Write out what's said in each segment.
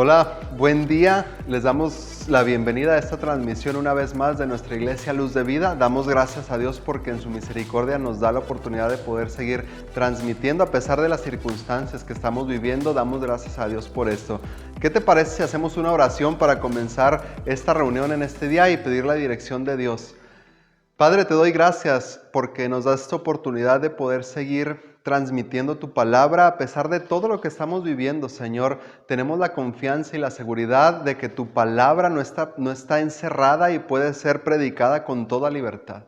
Hola, buen día. Les damos la bienvenida a esta transmisión una vez más de nuestra iglesia Luz de Vida. Damos gracias a Dios porque en su misericordia nos da la oportunidad de poder seguir transmitiendo a pesar de las circunstancias que estamos viviendo. Damos gracias a Dios por esto. ¿Qué te parece si hacemos una oración para comenzar esta reunión en este día y pedir la dirección de Dios? Padre, te doy gracias porque nos das esta oportunidad de poder seguir transmitiendo tu palabra a pesar de todo lo que estamos viviendo, Señor. Tenemos la confianza y la seguridad de que tu palabra no está encerrada y puede ser predicada con toda libertad.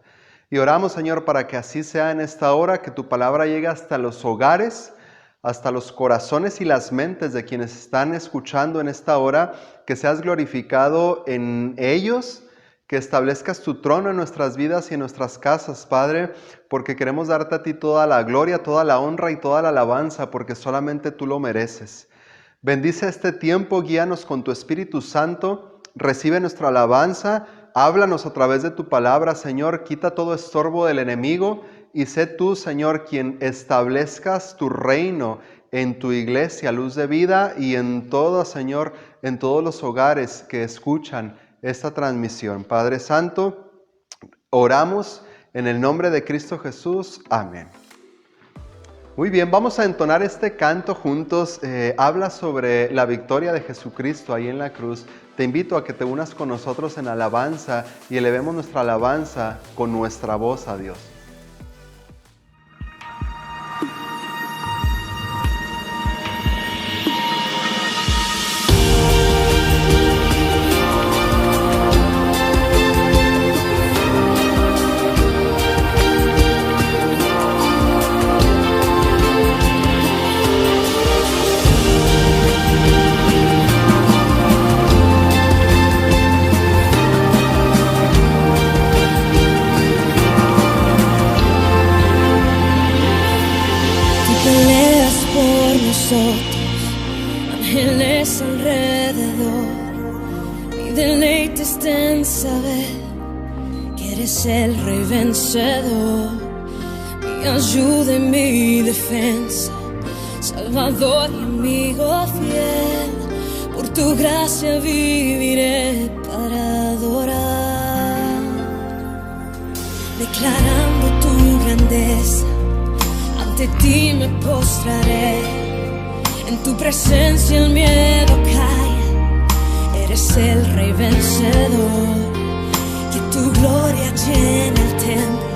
Y oramos, Señor, para que así sea en esta hora, que tu palabra llegue hasta los hogares, hasta los corazones y las mentes de quienes están escuchando en esta hora, que seas glorificado en ellos, que establezcas tu trono en nuestras vidas y en nuestras casas, Padre, porque queremos darte a ti toda la gloria, toda la honra y toda la alabanza, porque solamente tú lo mereces. Bendice este tiempo, guíanos con tu Espíritu Santo, recibe nuestra alabanza, háblanos a través de tu palabra, Señor, quita todo estorbo del enemigo y sé tú, Señor, quien establezcas tu reino en tu iglesia, Luz de Vida, y en todo, Señor, en todos los hogares que escuchan esta transmisión. Padre Santo, oramos en el nombre de Cristo Jesús. Amén. Muy bien, vamos a entonar este canto juntos. Habla sobre la victoria de Jesucristo ahí en la cruz. Te invito a que te unas con nosotros en alabanza y elevemos nuestra alabanza con nuestra voz a Dios. Ángeles alrededor, mi deleite está en saber que eres el Rey vencedor, mi ayuda y mi defensa, Salvador y amigo fiel. Por tu gracia viviré para adorar, declarando tu grandeza, ante ti me postraré. En tu presencia el miedo cae, eres el Rey vencedor. Que tu gloria llene el templo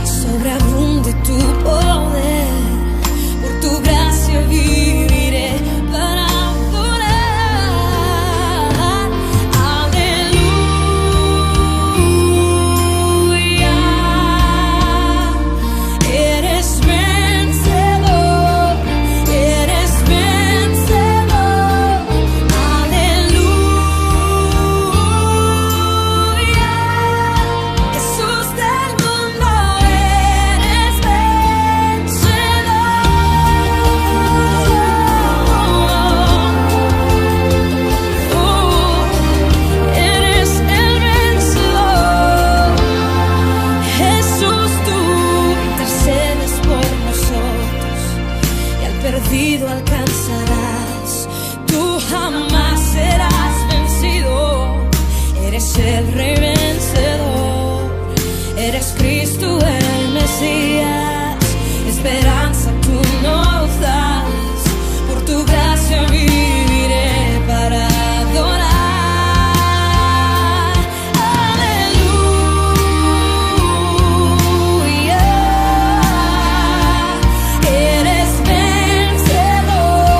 y sobreabunde tu poder. Por tu gracia viviré para adorar. Aleluya, eres vencedor, eres vencedor. Aleluya, Jesús del mundo, eres vencedor. Eres el vencedor. Jesús, tú intercedes por nosotros y al perdido alcanzarás. Tú jamás serás vencido. Eres el Rey vencedor. Eres Cristo el Mesías. Esperanza tú nos das. Por tu gracia viviré para adorar. Aleluya, eres vencedor.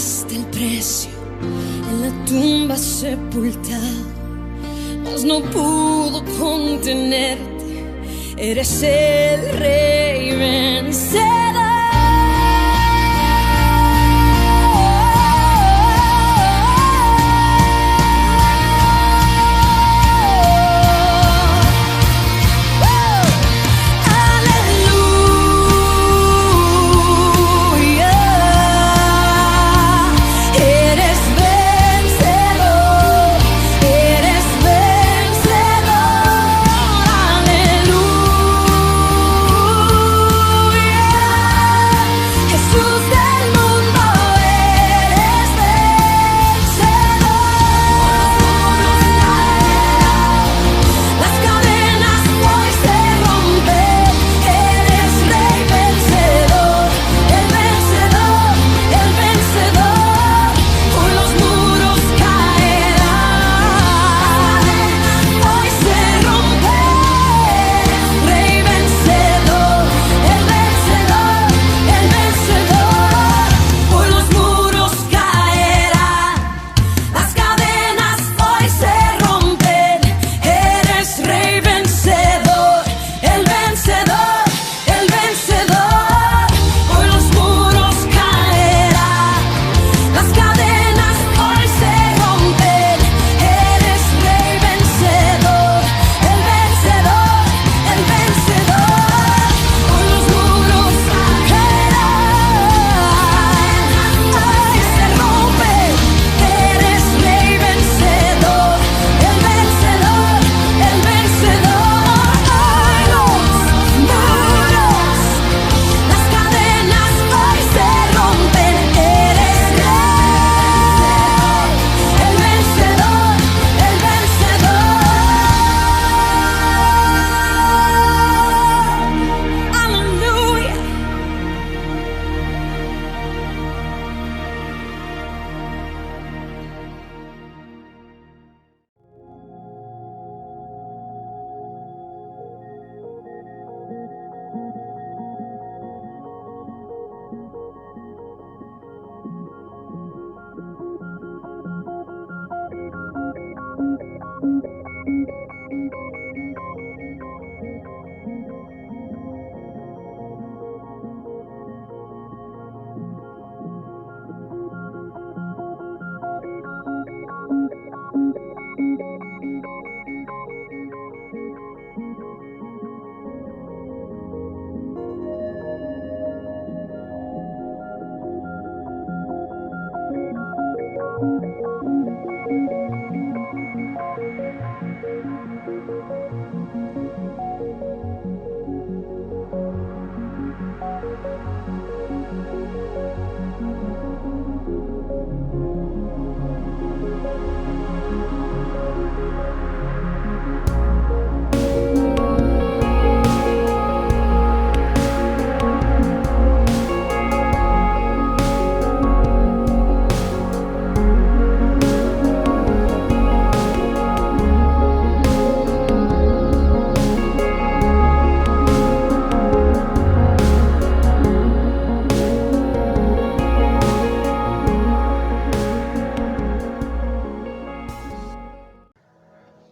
pagaste el precio en la tumba sepultado, mas no pudo contenerte. Eres el Rey vencedor.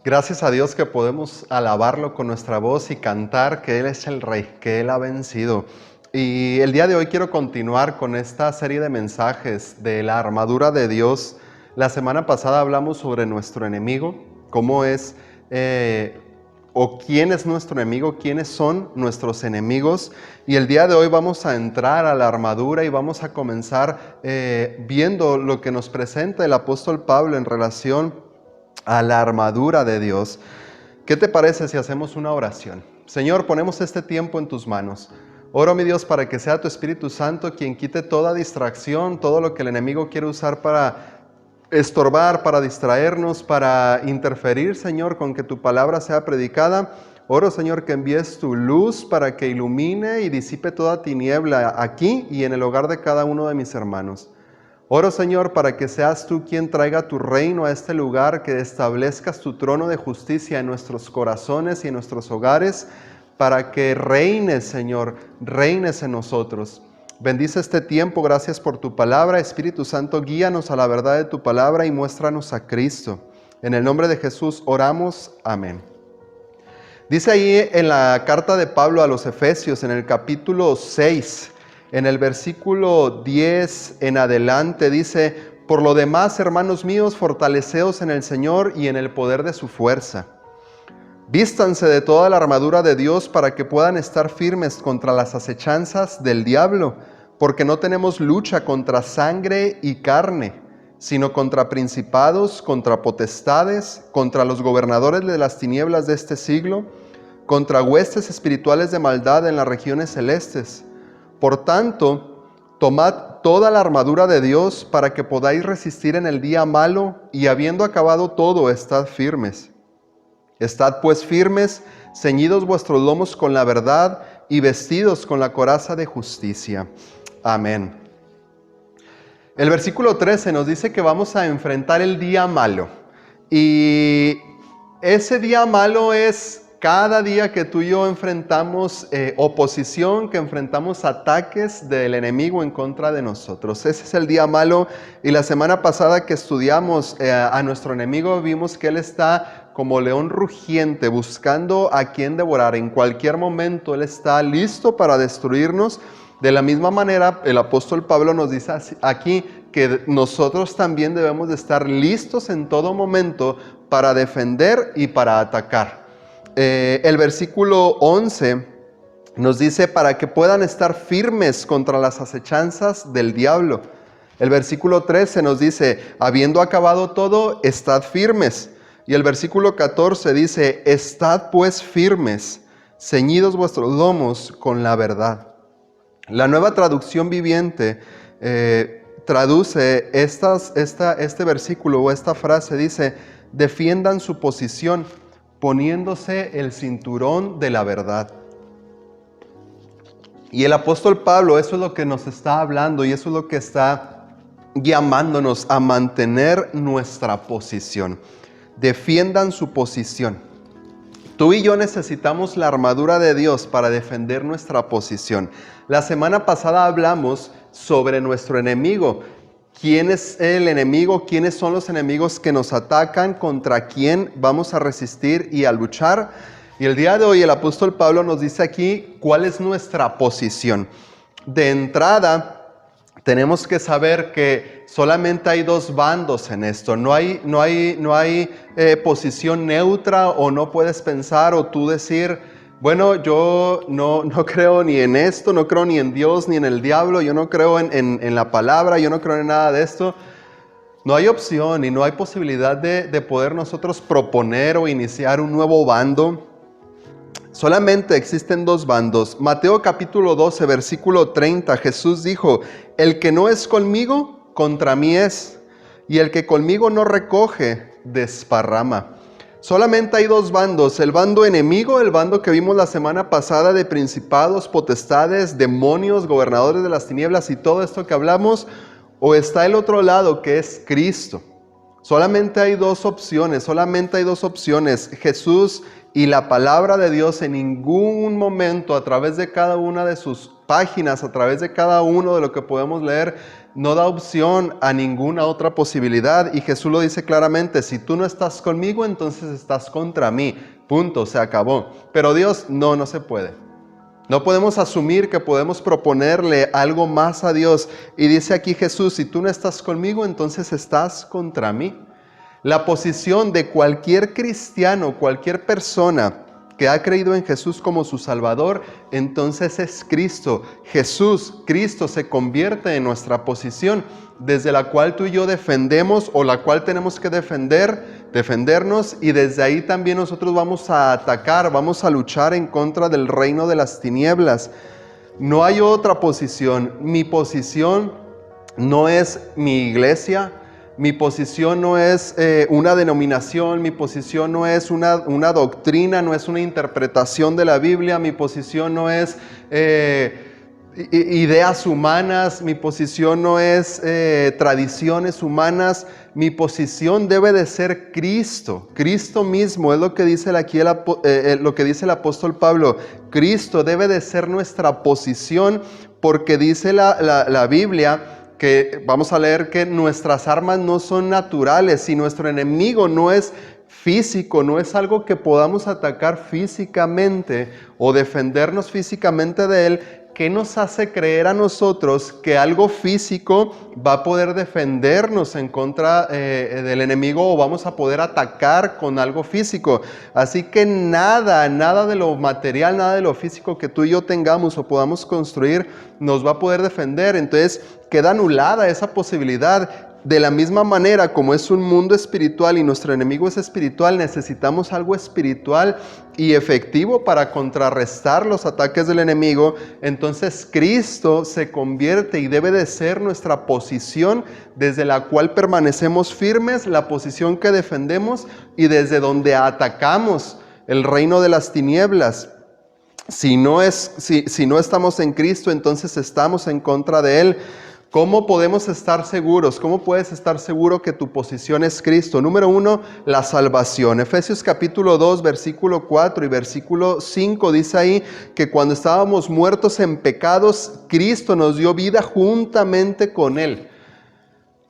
Gracias a Dios que podemos alabarlo con nuestra voz y cantar que Él es el Rey, que Él ha vencido. Y el día de hoy quiero continuar con esta serie de mensajes de la armadura de Dios. La semana pasada hablamos sobre nuestro enemigo, cómo es o quién es nuestro enemigo, quiénes son nuestros enemigos. Y el día de hoy vamos a entrar a la armadura y vamos a comenzar viendo lo que nos presenta el apóstol Pablo en relación a la armadura de Dios. ¿Qué te parece si hacemos una oración? Señor, ponemos este tiempo en tus manos. Oro, mi Dios, para que sea tu Espíritu Santo quien quite toda distracción, todo lo que el enemigo quiere usar para estorbar, para distraernos, para interferir, Señor, con que tu palabra sea predicada. Oro, Señor, que envíes tu luz para que ilumine y disipe toda tiniebla aquí y en el hogar de cada uno de mis hermanos. Oro, Señor, para que seas tú quien traiga tu reino a este lugar, que establezcas tu trono de justicia en nuestros corazones y en nuestros hogares, para que reines, Señor, reines en nosotros. Bendice este tiempo, gracias por tu palabra. Espíritu Santo, guíanos a la verdad de tu palabra y muéstranos a Cristo. En el nombre de Jesús oramos, amén. Dice ahí en la carta de Pablo a los Efesios, en el capítulo 6, en el versículo 10 en adelante, dice: por lo demás, hermanos míos, fortaleceos en el Señor y en el poder de su fuerza. Vístanse de toda la armadura de Dios para que puedan estar firmes contra las acechanzas del diablo, porque no tenemos lucha contra sangre y carne, sino contra principados, contra potestades, contra los gobernadores de las tinieblas de este siglo, contra huestes espirituales de maldad en las regiones celestes. Por tanto, tomad toda la armadura de Dios para que podáis resistir en el día malo, y habiendo acabado todo, estad firmes. Estad pues firmes, ceñidos vuestros lomos con la verdad y vestidos con la coraza de justicia. Amén. El versículo 13 nos dice que vamos a enfrentar el día malo. Y ese día malo es cada día que tú y yo enfrentamos oposición, que enfrentamos ataques del enemigo en contra de nosotros. Ese es el día malo. Y la semana pasada que estudiamos a nuestro enemigo, vimos que él está como león rugiente buscando a quien devorar. En cualquier momento él está listo para destruirnos. De la misma manera, el apóstol Pablo nos dice aquí que nosotros también debemos de estar listos en todo momento para defender y para atacar. El versículo 11 nos dice para que puedan estar firmes contra las acechanzas del diablo. El versículo 13 nos dice, habiendo acabado todo, estad firmes. Y el versículo 14 dice, estad pues firmes, ceñidos vuestros lomos con la verdad. La Nueva Traducción Viviente traduce este versículo o esta frase, dice, defiendan su posición, poniéndose el cinturón de la verdad. Y el apóstol Pablo, eso es lo que nos está hablando y eso es lo que está llamándonos a mantener nuestra posición. Defiendan su posición. Tú y yo necesitamos la armadura de Dios para defender nuestra posición. La semana pasada hablamos sobre nuestro enemigo. ¿Quién es el enemigo? ¿Quiénes son los enemigos que nos atacan? ¿Contra quién vamos a resistir y a luchar? Y el día de hoy el apóstol Pablo nos dice aquí cuál es nuestra posición. De entrada, tenemos que saber que solamente hay dos bandos en esto. No hay posición neutra, o no puedes pensar o tú decir, bueno, yo no creo ni en esto, no creo ni en Dios ni en el diablo, yo no creo en la palabra, yo no creo en nada de esto. No hay opción y no hay posibilidad de poder nosotros proponer o iniciar un nuevo bando. Solamente existen dos bandos. Mateo capítulo 12, versículo 30, Jesús dijo, el que no es conmigo, contra mí es, y el que conmigo no recoge, desparrama. Solamente hay dos bandos, el bando enemigo, el bando que vimos la semana pasada de principados, potestades, demonios, gobernadores de las tinieblas y todo esto que hablamos, o está el otro lado que es Cristo. Solamente hay dos opciones, Jesús y la palabra de Dios. En ningún momento, a través de cada una de sus páginas, a través de cada uno de lo que podemos leer, no da opción a ninguna otra posibilidad. Y Jesús lo dice claramente, si tú no estás conmigo, entonces estás contra mí. Punto, se acabó. Pero Dios, no se puede. No podemos asumir que podemos proponerle algo más a Dios. Y dice aquí Jesús, si tú no estás conmigo, entonces estás contra mí. La posición de cualquier cristiano, cualquier persona que ha creído en Jesús como su Salvador, entonces es Cristo. Cristo se convierte en nuestra posición, desde la cual tú y yo defendemos, o la cual tenemos que defendernos, y desde ahí también nosotros vamos a atacar, vamos a luchar en contra del reino de las tinieblas. No hay otra posición. Mi posición no es mi iglesia. Mi posición no es una denominación, mi posición no es una doctrina, no es una interpretación de la Biblia, mi posición no es ideas humanas, mi posición no es tradiciones humanas, mi posición debe de ser Cristo. Cristo mismo es lo que dice aquí lo que dice el apóstol Pablo. Cristo debe de ser nuestra posición, porque dice la Biblia que vamos a leer que nuestras armas no son naturales y nuestro enemigo no es físico, no es algo que podamos atacar físicamente o defendernos físicamente de él. ¿Qué nos hace creer a nosotros que algo físico va a poder defendernos en contra del enemigo o vamos a poder atacar con algo físico? Así que nada de lo material, nada de lo físico que tú y yo tengamos o podamos construir nos va a poder defender. Entonces queda anulada esa posibilidad. De la misma manera como es un mundo espiritual y nuestro enemigo es espiritual, necesitamos algo espiritual y efectivo para contrarrestar los ataques del enemigo. Entonces Cristo se convierte y debe de ser nuestra posición desde la cual permanecemos firmes, la posición que defendemos y desde donde atacamos el reino de las tinieblas. Si no estamos en Cristo, entonces estamos en contra de Él. ¿Cómo podemos estar seguros? ¿Cómo puedes estar seguro que tu posición es Cristo? Número 1, la salvación. Efesios capítulo 2, versículo 4 y versículo 5 dice ahí que cuando estábamos muertos en pecados, Cristo nos dio vida juntamente con Él.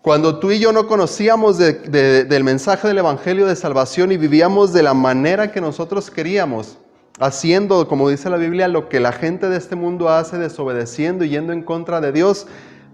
Cuando tú y yo no conocíamos del mensaje del Evangelio de salvación y vivíamos de la manera que nosotros queríamos, haciendo, como dice la Biblia, lo que la gente de este mundo hace, desobedeciendo y yendo en contra de Dios,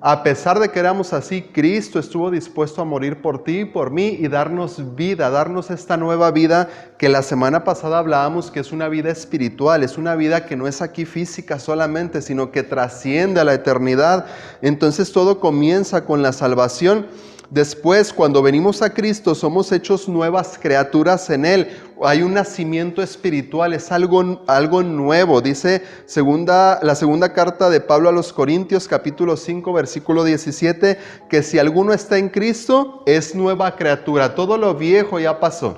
a pesar de que éramos así, Cristo estuvo dispuesto a morir por ti y por mí y darnos vida, darnos esta nueva vida que la semana pasada hablábamos que es una vida espiritual, es una vida que no es aquí física solamente, sino que trasciende a la eternidad. Entonces todo comienza con la salvación. Después, cuando venimos a Cristo, somos hechos nuevas criaturas en Él. Hay un nacimiento espiritual, es algo nuevo. Dice la segunda carta de Pablo a los Corintios, capítulo 5, versículo 17, que si alguno está en Cristo, es nueva criatura. Todo lo viejo ya pasó.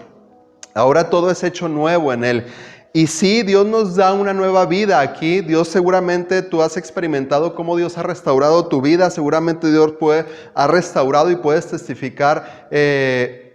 Ahora todo es hecho nuevo en Él. Y sí, Dios nos da una nueva vida aquí. Dios seguramente, tú has experimentado cómo Dios ha restaurado tu vida. Seguramente Dios ha restaurado y puedes testificar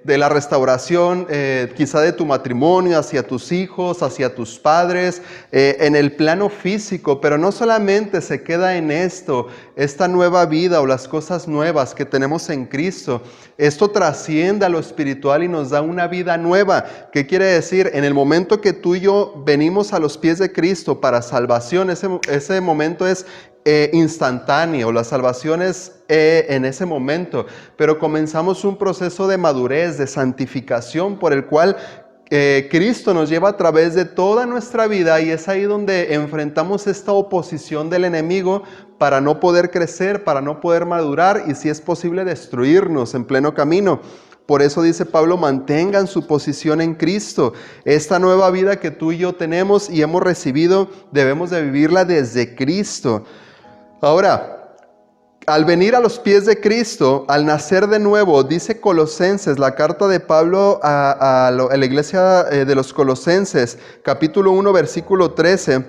de la restauración, quizá de tu matrimonio, hacia tus hijos, hacia tus padres, en el plano físico. Pero no solamente se queda en esto, esta nueva vida o las cosas nuevas que tenemos en Cristo. Esto trasciende a lo espiritual y nos da una vida nueva. ¿Qué quiere decir? En el momento que tú y yo venimos a los pies de Cristo para salvación, ese momento es instantáneo, la salvación es en ese momento, pero comenzamos un proceso de madurez, de santificación por el cual Cristo nos lleva a través de toda nuestra vida y es ahí donde enfrentamos esta oposición del enemigo para no poder crecer, para no poder madurar y si es posible destruirnos en pleno camino. Por eso dice Pablo, mantengan su posición en Cristo. Esta nueva vida que tú y yo tenemos y hemos recibido, debemos de vivirla desde Cristo. Ahora, al venir a los pies de Cristo, al nacer de nuevo, dice Colosenses, la carta de Pablo a la iglesia de los Colosenses, capítulo 1, versículo 13,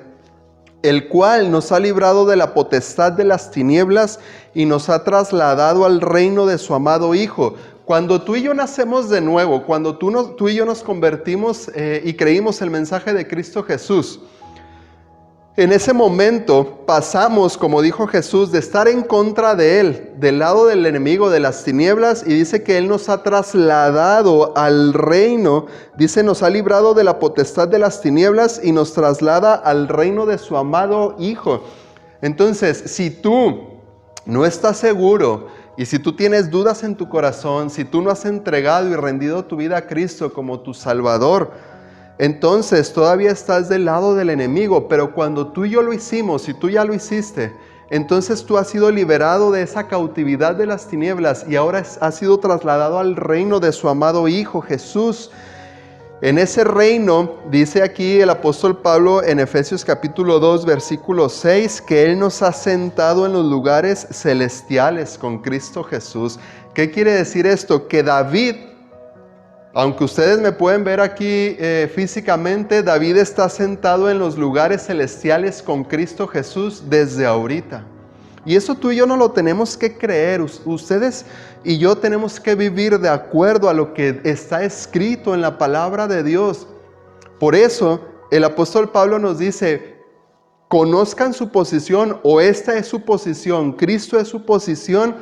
el cual nos ha librado de la potestad de las tinieblas y nos ha trasladado al reino de su amado Hijo. Cuando tú y yo nacemos de nuevo, cuando tú y yo nos convertimos y creímos el mensaje de Cristo Jesús, en ese momento pasamos, como dijo Jesús, de estar en contra de Él, del lado del enemigo, de las tinieblas, y dice que Él nos ha trasladado al reino, dice nos ha librado de la potestad de las tinieblas y nos traslada al reino de su amado Hijo. Entonces, si tú no estás seguro y si tú tienes dudas en tu corazón, si tú no has entregado y rendido tu vida a Cristo como tu Salvador, entonces todavía estás del lado del enemigo, pero cuando tú y yo lo hicimos, y tú ya lo hiciste, entonces tú has sido liberado de esa cautividad de las tinieblas y ahora has sido trasladado al reino de su amado Hijo Jesús. En ese reino, dice aquí el apóstol Pablo en Efesios capítulo 2, versículo 6, que Él nos ha sentado en los lugares celestiales con Cristo Jesús. ¿Qué quiere decir esto? Que David Aunque ustedes me pueden ver aquí físicamente, David está sentado en los lugares celestiales con Cristo Jesús desde ahorita. Y eso tú y yo no lo tenemos que creer. Ustedes y yo tenemos que vivir de acuerdo a lo que está escrito en la palabra de Dios. Por eso el apóstol Pablo nos dice, conozcan su posición, o esta es su posición, Cristo es su posición,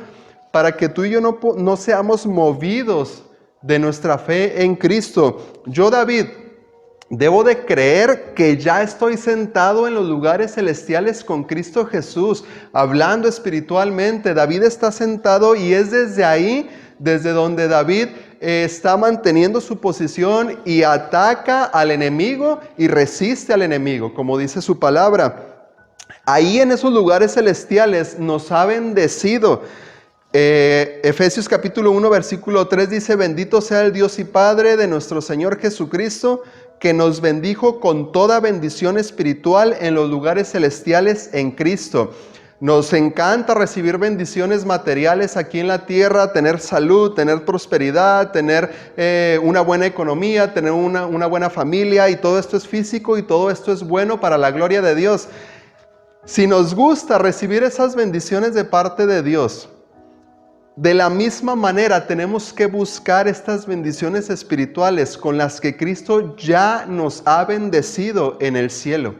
para que tú y yo no seamos movidos de nuestra fe en Cristo. Yo, David, debo de creer que ya estoy sentado en los lugares celestiales con Cristo Jesús, hablando espiritualmente. David está sentado y es desde ahí, desde donde David está manteniendo su posición y ataca al enemigo y resiste al enemigo, como dice su palabra. Ahí en esos lugares celestiales nos ha bendecido. Efesios capítulo 1 versículo 3 dice: bendito sea el Dios y Padre de nuestro Señor Jesucristo, que nos bendijo con toda bendición espiritual en los lugares celestiales en Cristo. Nos encanta recibir bendiciones materiales aquí en la tierra, tener salud, tener prosperidad, tener una buena economía, tener una buena familia, y todo esto es físico y todo esto es bueno para la gloria de Dios. Si nos gusta recibir esas bendiciones de parte de Dios, de la misma manera tenemos que buscar estas bendiciones espirituales con las que Cristo ya nos ha bendecido en el cielo.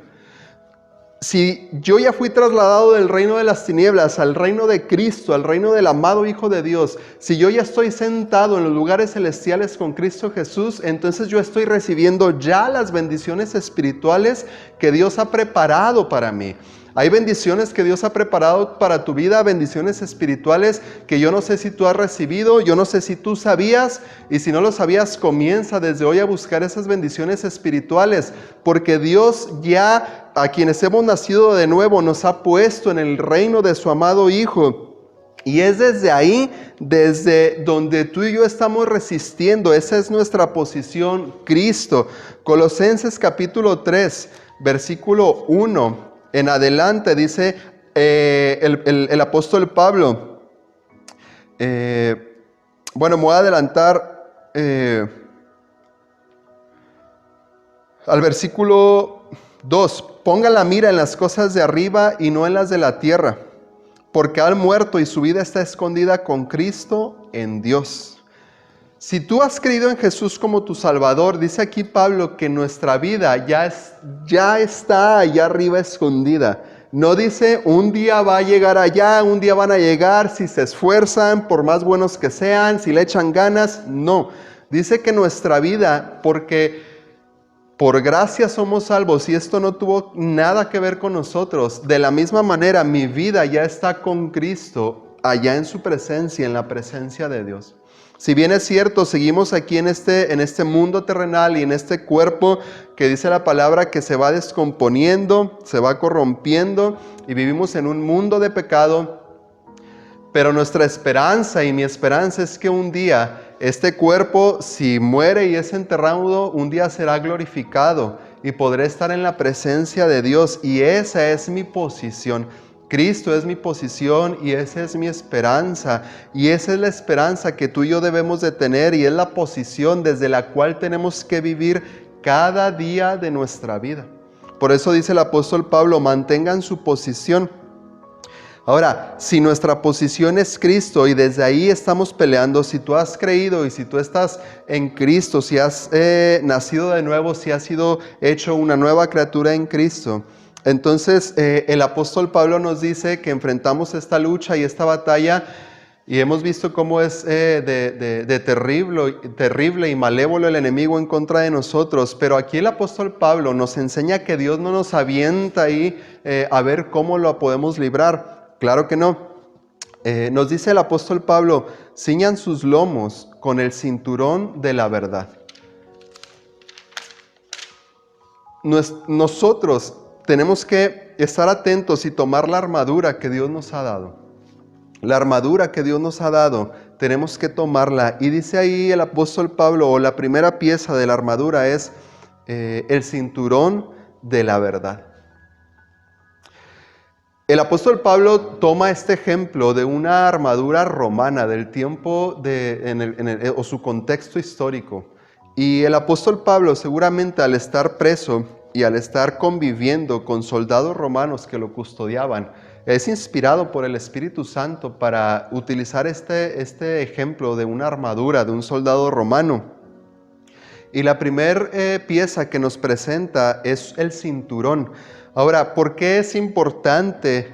Si yo ya fui trasladado del reino de las tinieblas al reino de Cristo, al reino del amado Hijo de Dios, si yo ya estoy sentado en los lugares celestiales con Cristo Jesús, entonces yo estoy recibiendo ya las bendiciones espirituales que Dios ha preparado para mí. Hay bendiciones que Dios ha preparado para tu vida, bendiciones espirituales que yo no sé si tú has recibido, yo no sé si tú sabías, y si no lo sabías, comienza desde hoy a buscar esas bendiciones espirituales, porque Dios ya, a quienes hemos nacido de nuevo, nos ha puesto en el reino de su amado Hijo. Y es desde ahí, desde donde tú y yo estamos resistiendo. Esa es nuestra posición, Cristo. Colosenses capítulo 3, versículo 1. En adelante dice el apóstol Pablo, bueno, me voy a adelantar al versículo 2. Ponga la mira en las cosas de arriba y no en las de la tierra, porque han muerto y su vida está escondida con Cristo en Dios. Si tú has creído en Jesús como tu Salvador, dice aquí Pablo que nuestra vida ya está allá arriba escondida. No dice un día va a llegar allá, un día van a llegar si se esfuerzan, por más buenos que sean, si le echan ganas. No, dice que nuestra vida, porque por gracia somos salvos, y esto no tuvo nada que ver con nosotros. De la misma manera, mi vida ya está con Cristo, allá en su presencia, en la presencia de Dios. Si bien es cierto, seguimos aquí en este mundo terrenal y en este cuerpo que dice la palabra que se va descomponiendo, se va corrompiendo, y vivimos en un mundo de pecado, pero nuestra esperanza y mi esperanza es que un día este cuerpo, si muere y es enterrado, un día será glorificado y podré estar en la presencia de Dios, y esa es mi posición. Cristo es mi posición y esa es mi esperanza, y esa es la esperanza que tú y yo debemos de tener, y es la posición desde la cual tenemos que vivir cada día de nuestra vida. Por eso dice el apóstol Pablo, mantengan su posición. Ahora, si nuestra posición es Cristo y desde ahí estamos peleando, si tú has creído y si tú estás en Cristo, si has nacido de nuevo, si has sido hecho una nueva criatura en Cristo, entonces el apóstol Pablo nos dice que enfrentamos esta lucha y esta batalla, y hemos visto cómo es terrible y malévolo el enemigo en contra de nosotros. Pero aquí el apóstol Pablo nos enseña que Dios no nos avienta ahí a ver cómo lo podemos librar. Claro que no. Nos dice el apóstol Pablo, ciñan sus lomos con el cinturón de la verdad. Nosotros tenemos que estar atentos y tomar la armadura que Dios nos ha dado. La armadura que Dios nos ha dado, tenemos que tomarla. Y dice ahí el apóstol Pablo, o la primera pieza de la armadura es el cinturón de la verdad. El apóstol Pablo toma este ejemplo de una armadura romana del tiempo o su contexto histórico. Y el apóstol Pablo, seguramente al estar preso y al estar conviviendo con soldados romanos que lo custodiaban, es inspirado por el Espíritu Santo para utilizar este ejemplo de una armadura de un soldado romano. Y la primera pieza que nos presenta es el cinturón. Ahora, ¿por qué es importante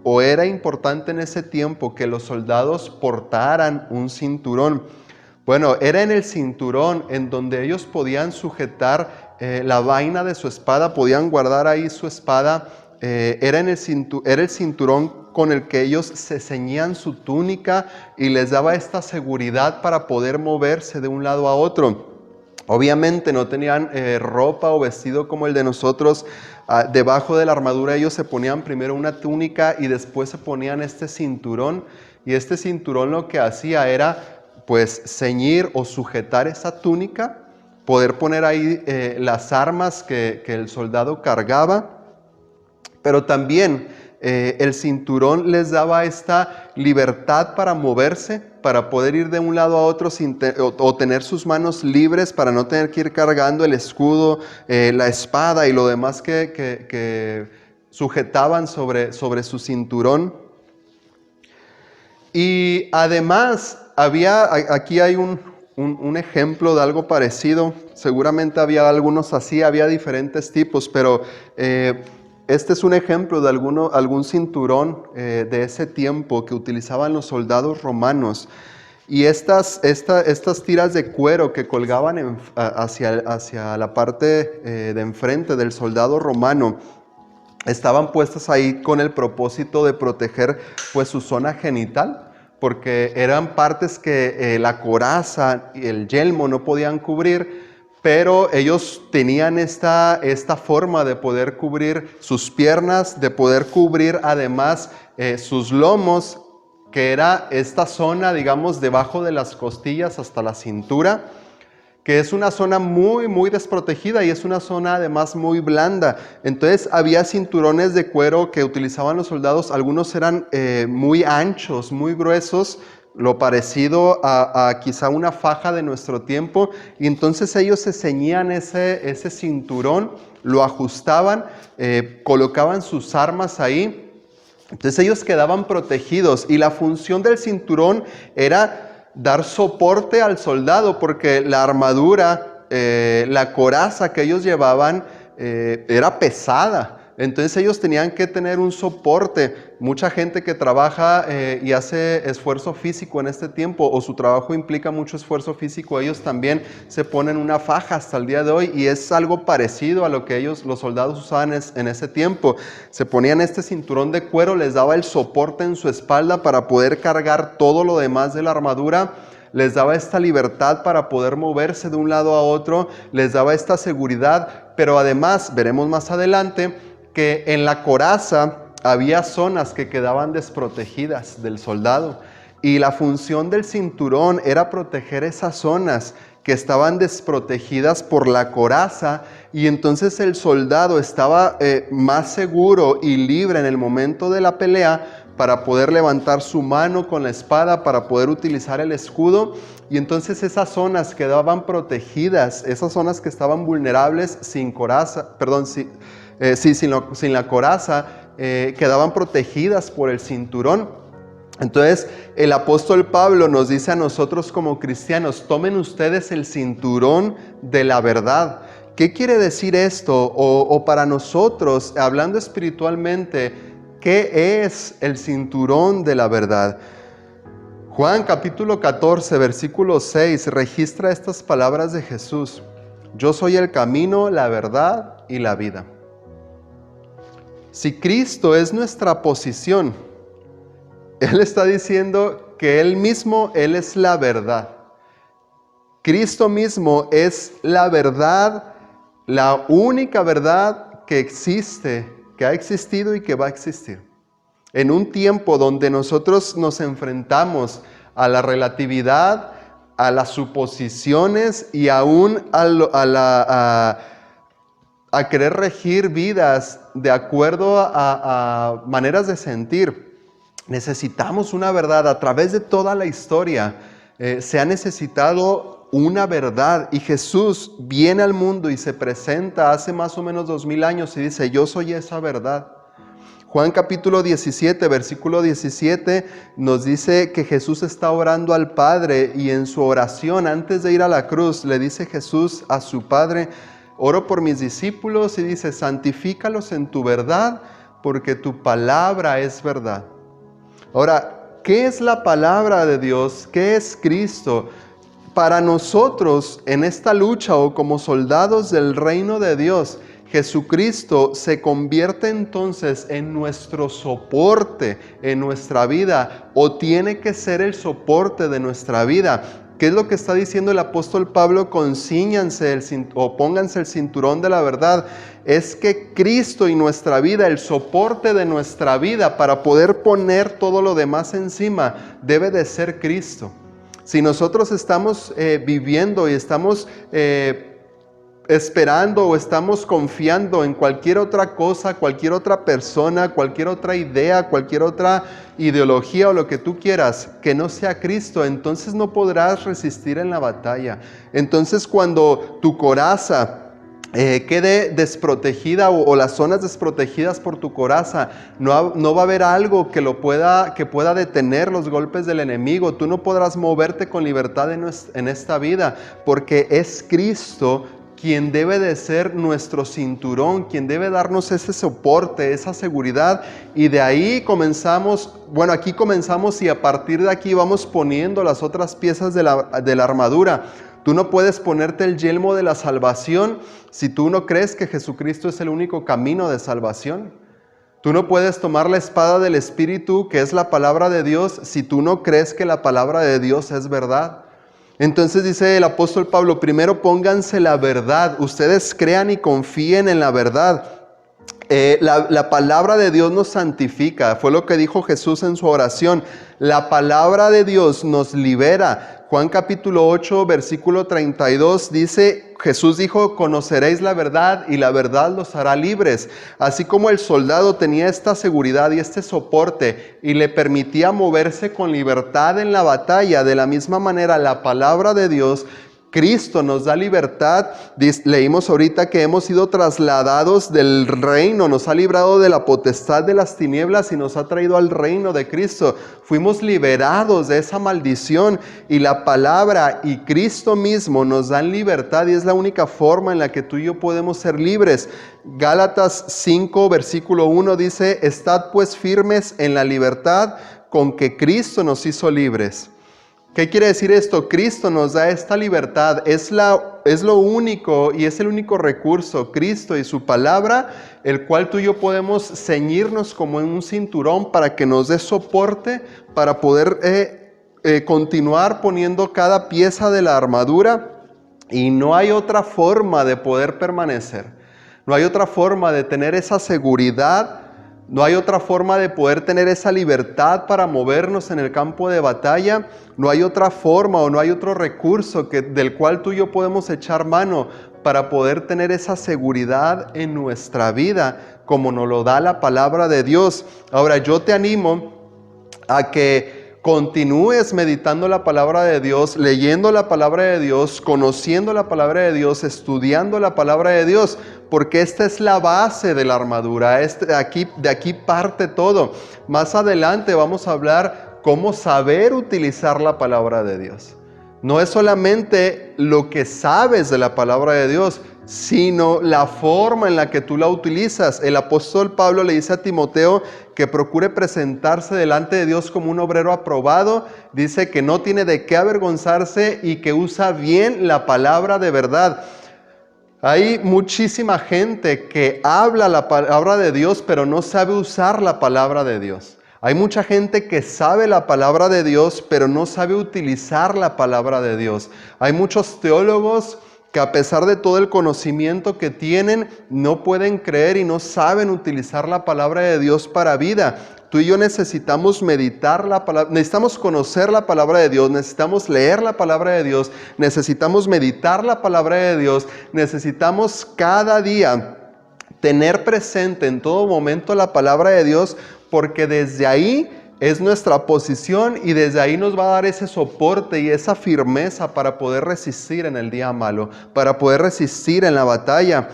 o era importante en ese tiempo que los soldados portaran un cinturón? Bueno, era en el cinturón en donde ellos podían sujetar la vaina de su espada, podían guardar ahí su espada. Era el cinturón con el que ellos se ceñían su túnica y les daba esta seguridad para poder moverse de un lado a otro. Obviamente no tenían ropa o vestido como el de nosotros. Debajo de la armadura ellos se ponían primero una túnica y después se ponían este cinturón. Y este cinturón lo que hacía era pues ceñir o sujetar esa túnica, poder poner ahí las armas que el soldado cargaba. Pero también el cinturón les daba esta libertad para moverse, para poder ir de un lado a otro o tener sus manos libres para no tener que ir cargando el escudo, la espada y lo demás que sujetaban sobre su cinturón. Y además, aquí hay un ejemplo de algo parecido. Seguramente había algunos así, había diferentes tipos, pero este es un ejemplo de algún cinturón de ese tiempo que utilizaban los soldados romanos. Y estas tiras de cuero que colgaban hacia la parte de enfrente del soldado romano estaban puestas ahí con el propósito de proteger pues su zona genital, porque eran partes que la coraza y el yelmo no podían cubrir, pero ellos tenían esta forma de poder cubrir sus piernas, de poder cubrir además sus lomos, que era esta zona, digamos, debajo de las costillas hasta la cintura, que es una zona muy, muy desprotegida y es una zona además muy blanda. Entonces había cinturones de cuero que utilizaban los soldados, algunos eran muy anchos, muy gruesos, lo parecido a quizá una faja de nuestro tiempo, y entonces ellos se ceñían ese cinturón, lo ajustaban, colocaban sus armas ahí, entonces ellos quedaban protegidos, y la función del cinturón era dar soporte al soldado, porque la armadura, la coraza que ellos llevaban era pesada. Entonces ellos tenían que tener un soporte. Mucha gente que trabaja y hace esfuerzo físico en este tiempo, o su trabajo implica mucho esfuerzo físico, ellos también se ponen una faja hasta el día de hoy, y es algo parecido a lo que los soldados usaban en ese tiempo. Se ponían este cinturón de cuero, les daba el soporte en su espalda para poder cargar todo lo demás de la armadura, les daba esta libertad para poder moverse de un lado a otro, les daba esta seguridad, pero además, veremos más adelante, que en la coraza había zonas que quedaban desprotegidas del soldado, y la función del cinturón era proteger esas zonas que estaban desprotegidas por la coraza, y entonces el soldado estaba más seguro y libre en el momento de la pelea para poder levantar su mano con la espada, para poder utilizar el escudo, y entonces esas zonas quedaban protegidas, esas zonas que estaban vulnerables sin la coraza, quedaban protegidas por el cinturón. Entonces el apóstol Pablo nos dice a nosotros como cristianos: tomen ustedes el cinturón de la verdad. ¿Qué quiere decir esto? O para nosotros, hablando espiritualmente, ¿qué es el cinturón de la verdad? Juan capítulo 14, versículo 6 registra estas palabras de Jesús: yo soy el camino, la verdad y la vida. Si Cristo es nuestra posición, Él está diciendo que Él mismo, Él es la verdad. Cristo mismo es la verdad, la única verdad que existe, que ha existido y que va a existir. En un tiempo donde nosotros nos enfrentamos a la relatividad, a las suposiciones y aún a querer regir vidas de acuerdo a maneras de sentir, necesitamos una verdad. A través de toda la historia se ha necesitado una verdad. Y Jesús viene al mundo y se presenta hace más o menos 2000 años y dice, yo soy esa verdad. Juan capítulo 17, versículo 17 nos dice que Jesús está orando al Padre y en su oración antes de ir a la cruz le dice Jesús a su Padre, oro por mis discípulos y dice, santifícalos en tu verdad porque tu palabra es verdad. Ahora, ¿qué es la palabra de Dios? ¿Qué es Cristo? Para nosotros en esta lucha o como soldados del reino de Dios, Jesucristo se convierte entonces en nuestro soporte en nuestra vida o tiene que ser el soporte de nuestra vida. ¿Qué es lo que está diciendo el apóstol Pablo con cíñanse o pónganse el cinturón de la verdad? Es que Cristo y nuestra vida, el soporte de nuestra vida para poder poner todo lo demás encima, debe de ser Cristo. Si nosotros estamos viviendo y estamos esperando o estamos confiando en cualquier otra cosa, cualquier otra persona, cualquier otra idea, cualquier otra ideología o lo que tú quieras, que no sea Cristo, entonces no podrás resistir en la batalla. Entonces cuando tu coraza quede desprotegida o las zonas desprotegidas por tu coraza, no va a haber algo que pueda detener los golpes del enemigo. Tú no podrás moverte con libertad en esta vida, porque es Cristo quien debe de ser nuestro cinturón, quien debe darnos ese soporte, esa seguridad, y de ahí comenzamos, aquí comenzamos y a partir de aquí vamos poniendo las otras piezas de la armadura. Tú no puedes ponerte el yelmo de la salvación si tú no crees que Jesucristo es el único camino de salvación. Tú no puedes tomar la espada del Espíritu, que es la palabra de Dios, si tú no crees que la palabra de Dios es verdad. Entonces dice el apóstol Pablo, primero pónganse la verdad, ustedes crean y confíen en la verdad. La palabra de Dios nos santifica, fue lo que dijo Jesús en su oración. La palabra de Dios nos libera. Juan capítulo 8, versículo 32 dice, Jesús dijo, conoceréis la verdad y la verdad los hará libres. Así como el soldado tenía esta seguridad y este soporte y le permitía moverse con libertad en la batalla, de la misma manera la palabra de Dios, Cristo nos da libertad. Leímos ahorita que hemos sido trasladados del reino, nos ha librado de la potestad de las tinieblas y nos ha traído al reino de Cristo. Fuimos liberados de esa maldición y la palabra y Cristo mismo nos dan libertad y es la única forma en la que tú y yo podemos ser libres. Gálatas 5, versículo 1 dice, estad pues firmes en la libertad con que Cristo nos hizo libres. ¿Qué quiere decir esto? Cristo nos da esta libertad, es lo único y es el único recurso, Cristo y su palabra, el cual tú y yo podemos ceñirnos como en un cinturón para que nos dé soporte, para poder continuar poniendo cada pieza de la armadura, y no hay otra forma de poder permanecer, no hay otra forma de tener esa seguridad. No hay otra forma de poder tener esa libertad para movernos en el campo de batalla. No hay otra forma o no hay otro recurso del cual tú y yo podemos echar mano para poder tener esa seguridad en nuestra vida, como nos lo da la palabra de Dios. Ahora yo te animo a que continúes meditando la palabra de Dios, leyendo la palabra de Dios, conociendo la palabra de Dios, estudiando la palabra de Dios, porque esta es la base de la armadura, de aquí parte todo. Más adelante vamos a hablar cómo saber utilizar la palabra de Dios. No es solamente lo que sabes de la palabra de Dios, sino la forma en la que tú la utilizas. El apóstol Pablo le dice a Timoteo que procure presentarse delante de Dios como un obrero aprobado. Dice que no tiene de qué avergonzarse y que usa bien la palabra de verdad. Hay muchísima gente que habla la palabra de Dios, pero no sabe usar la palabra de Dios. Hay mucha gente que sabe la palabra de Dios, pero no sabe utilizar la palabra de Dios. Hay muchos teólogos que a pesar de todo el conocimiento que tienen, no pueden creer y no saben utilizar la palabra de Dios para vida. Tú y yo necesitamos meditar la palabra, necesitamos conocer la palabra de Dios, necesitamos leer la palabra de Dios, necesitamos meditar la palabra de Dios, necesitamos cada día tener presente en todo momento la palabra de Dios, porque desde ahí es nuestra posición y desde ahí nos va a dar ese soporte y esa firmeza para poder resistir en el día malo, para poder resistir en la batalla.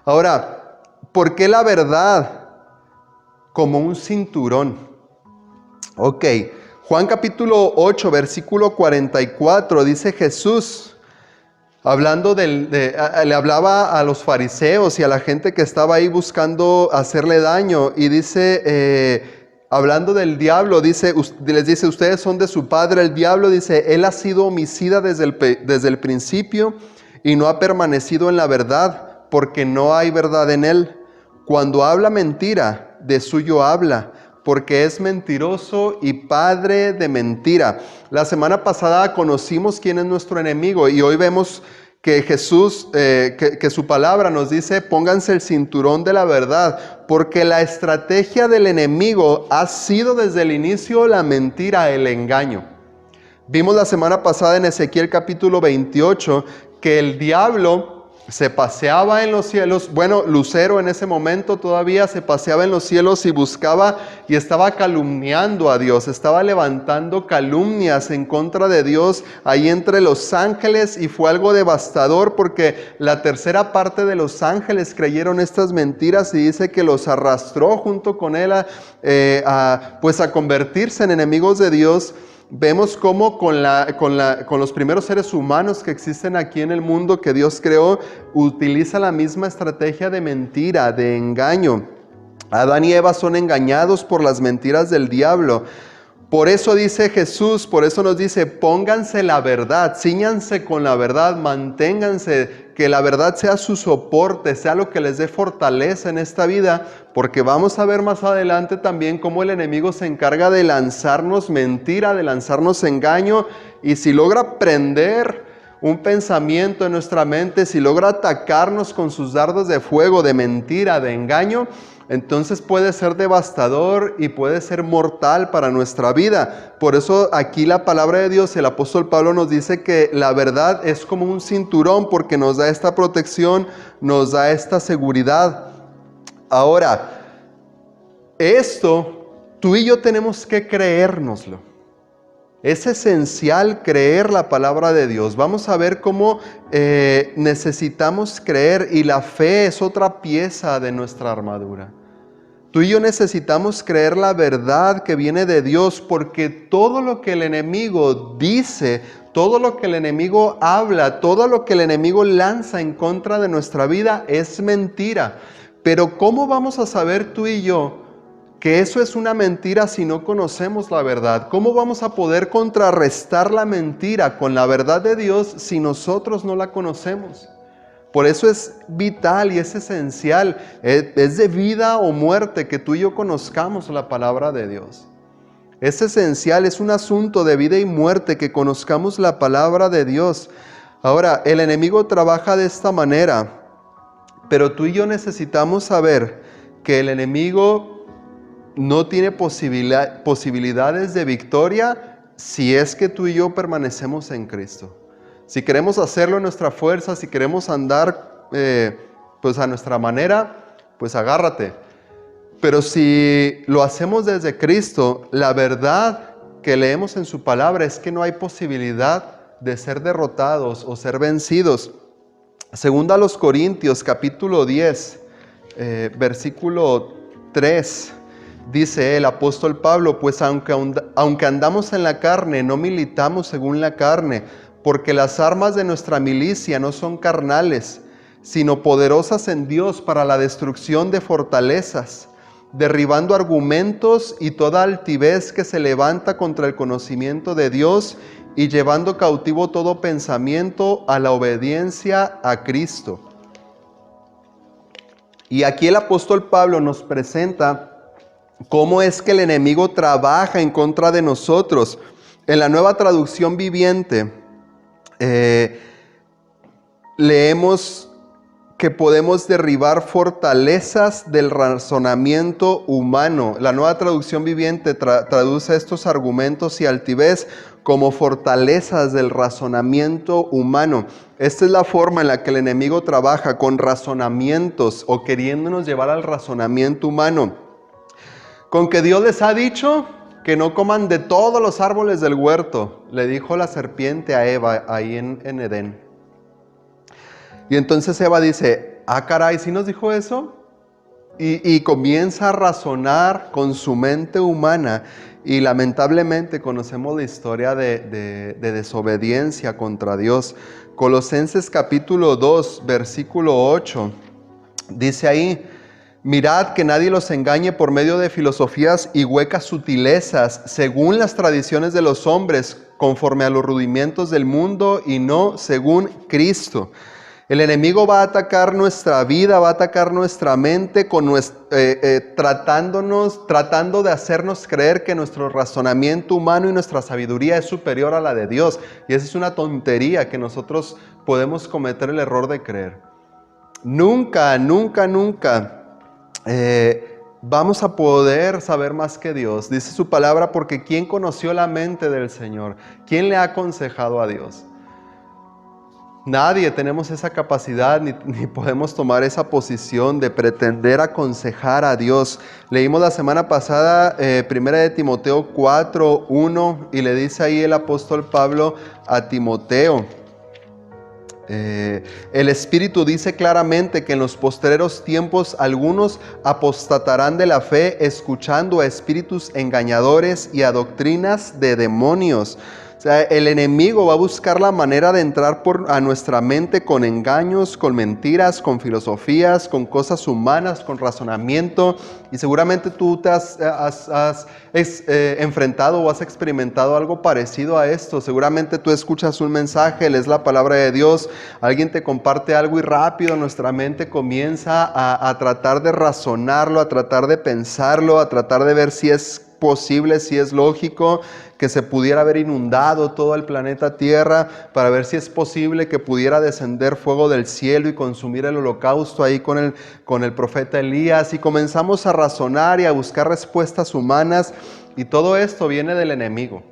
Ahora, ¿por qué la verdad como un cinturón? Ok, Juan capítulo 8, versículo 44, dice Jesús, hablando le hablaba a los fariseos y a la gente que estaba ahí buscando hacerle daño, y dice, hablando del diablo, les dice, ustedes son de su padre el diablo, dice, él ha sido homicida desde el principio y no ha permanecido en la verdad, porque no hay verdad en él. Cuando habla mentira, de suyo habla, porque es mentiroso y padre de mentira. La semana pasada conocimos quién es nuestro enemigo y hoy vemos que Jesús, que su palabra nos dice, pónganse el cinturón de la verdad, porque la estrategia del enemigo ha sido desde el inicio la mentira, el engaño. Vimos la semana pasada en Ezequiel capítulo 28 que el diablo se paseaba en los cielos, bueno, Lucero en ese momento todavía se paseaba en los cielos y buscaba y estaba calumniando a Dios, estaba levantando calumnias en contra de Dios ahí entre los ángeles, y fue algo devastador porque la tercera parte de los ángeles creyeron estas mentiras y dice que los arrastró junto con él a convertirse en enemigos de Dios. Vemos cómo con los primeros seres humanos que existen aquí en el mundo que Dios creó, utiliza la misma estrategia de mentira, de engaño. Adán y Eva son engañados por las mentiras del diablo. Por eso dice Jesús, por eso nos dice, pónganse la verdad, cíñanse con la verdad, manténganse, que la verdad sea su soporte, sea lo que les dé fortaleza en esta vida, porque vamos a ver más adelante también cómo el enemigo se encarga de lanzarnos mentira, de lanzarnos engaño, y si logra prender un pensamiento en nuestra mente, si logra atacarnos con sus dardos de fuego, de mentira, de engaño, entonces puede ser devastador y puede ser mortal para nuestra vida. Por eso aquí la palabra de Dios, el apóstol Pablo nos dice que la verdad es como un cinturón porque nos da esta protección, nos da esta seguridad. Ahora, esto tú y yo tenemos que creérnoslo. Es esencial creer la palabra de Dios. Vamos a ver cómo necesitamos creer, y la fe es otra pieza de nuestra armadura. Tú y yo necesitamos creer la verdad que viene de Dios, porque todo lo que el enemigo dice, todo lo que el enemigo habla, todo lo que el enemigo lanza en contra de nuestra vida es mentira. Pero ¿cómo vamos a saber tú y yo que eso es una mentira si no conocemos la verdad? ¿Cómo vamos a poder contrarrestar la mentira con la verdad de Dios si nosotros no la conocemos? Por eso es vital y es esencial, es de vida o muerte que tú y yo conozcamos la palabra de Dios. Es esencial, es un asunto de vida y muerte que conozcamos la palabra de Dios. Ahora, el enemigo trabaja de esta manera, pero tú y yo necesitamos saber que el enemigo no tiene posibilidades de victoria si es que tú y yo permanecemos en Cristo. Si queremos hacerlo en nuestra fuerza, si queremos andar a nuestra manera, pues agárrate. Pero si lo hacemos desde Cristo, la verdad que leemos en su palabra es que no hay posibilidad de ser derrotados o ser vencidos. Segunda a los Corintios, capítulo 10, versículo 3, dice el apóstol Pablo, pues aunque andamos en la carne, no militamos según la carne, porque las armas de nuestra milicia no son carnales, sino poderosas en Dios para la destrucción de fortalezas, derribando argumentos y toda altivez que se levanta contra el conocimiento de Dios y llevando cautivo todo pensamiento a la obediencia a Cristo. Y aquí el apóstol Pablo nos presenta cómo es que el enemigo trabaja en contra de nosotros. En la Nueva Traducción Viviente, leemos que podemos derribar fortalezas del razonamiento humano. La Nueva Traducción Viviente traduce estos argumentos y altivez como fortalezas del razonamiento humano. Esta es la forma en la que el enemigo trabaja, con razonamientos o queriéndonos llevar al razonamiento humano. Con que Dios les ha dicho, que no coman de todos los árboles del huerto, le dijo la serpiente a Eva ahí en Edén. Y entonces Eva dice, ah caray, ¿sí nos dijo eso? Y comienza a razonar con su mente humana. Y lamentablemente conocemos la historia de desobediencia contra Dios. Colosenses capítulo 2, versículo 8, dice ahí, mirad que nadie los engañe por medio de filosofías y huecas sutilezas, según las tradiciones de los hombres, conforme a los rudimientos del mundo y no según Cristo. El enemigo va a atacar nuestra vida, va a atacar nuestra mente tratando de hacernos creer que nuestro razonamiento humano y nuestra sabiduría es superior a la de Dios. Y esa es una tontería que nosotros podemos cometer el error de creer. Nunca vamos a poder saber más que Dios. Dice su palabra, porque ¿quién conoció la mente del Señor? ¿Quién le ha aconsejado a Dios? Nadie tenemos esa capacidad ni podemos tomar esa posición de pretender aconsejar a Dios. Leímos la semana pasada 1 de Timoteo 4, 1 y le dice ahí el apóstol Pablo a Timoteo. El Espíritu dice claramente que en los postreros tiempos algunos apostatarán de la fe escuchando a espíritus engañadores y a doctrinas de demonios. O sea, el enemigo va a buscar la manera de entrar a nuestra mente con engaños, con mentiras, con filosofías, con cosas humanas, con razonamiento. Y seguramente tú te has enfrentado o has experimentado algo parecido a esto. Seguramente tú escuchas un mensaje, lees la palabra de Dios, alguien te comparte algo y rápido nuestra mente comienza a tratar de razonarlo, a tratar de pensarlo, a tratar de ver si es posible, si es lógico que se pudiera haber inundado todo el planeta Tierra, para ver si es posible que pudiera descender fuego del cielo y consumir el holocausto ahí con el profeta Elías. Y comenzamos a razonar y a buscar respuestas humanas, y todo esto viene del enemigo.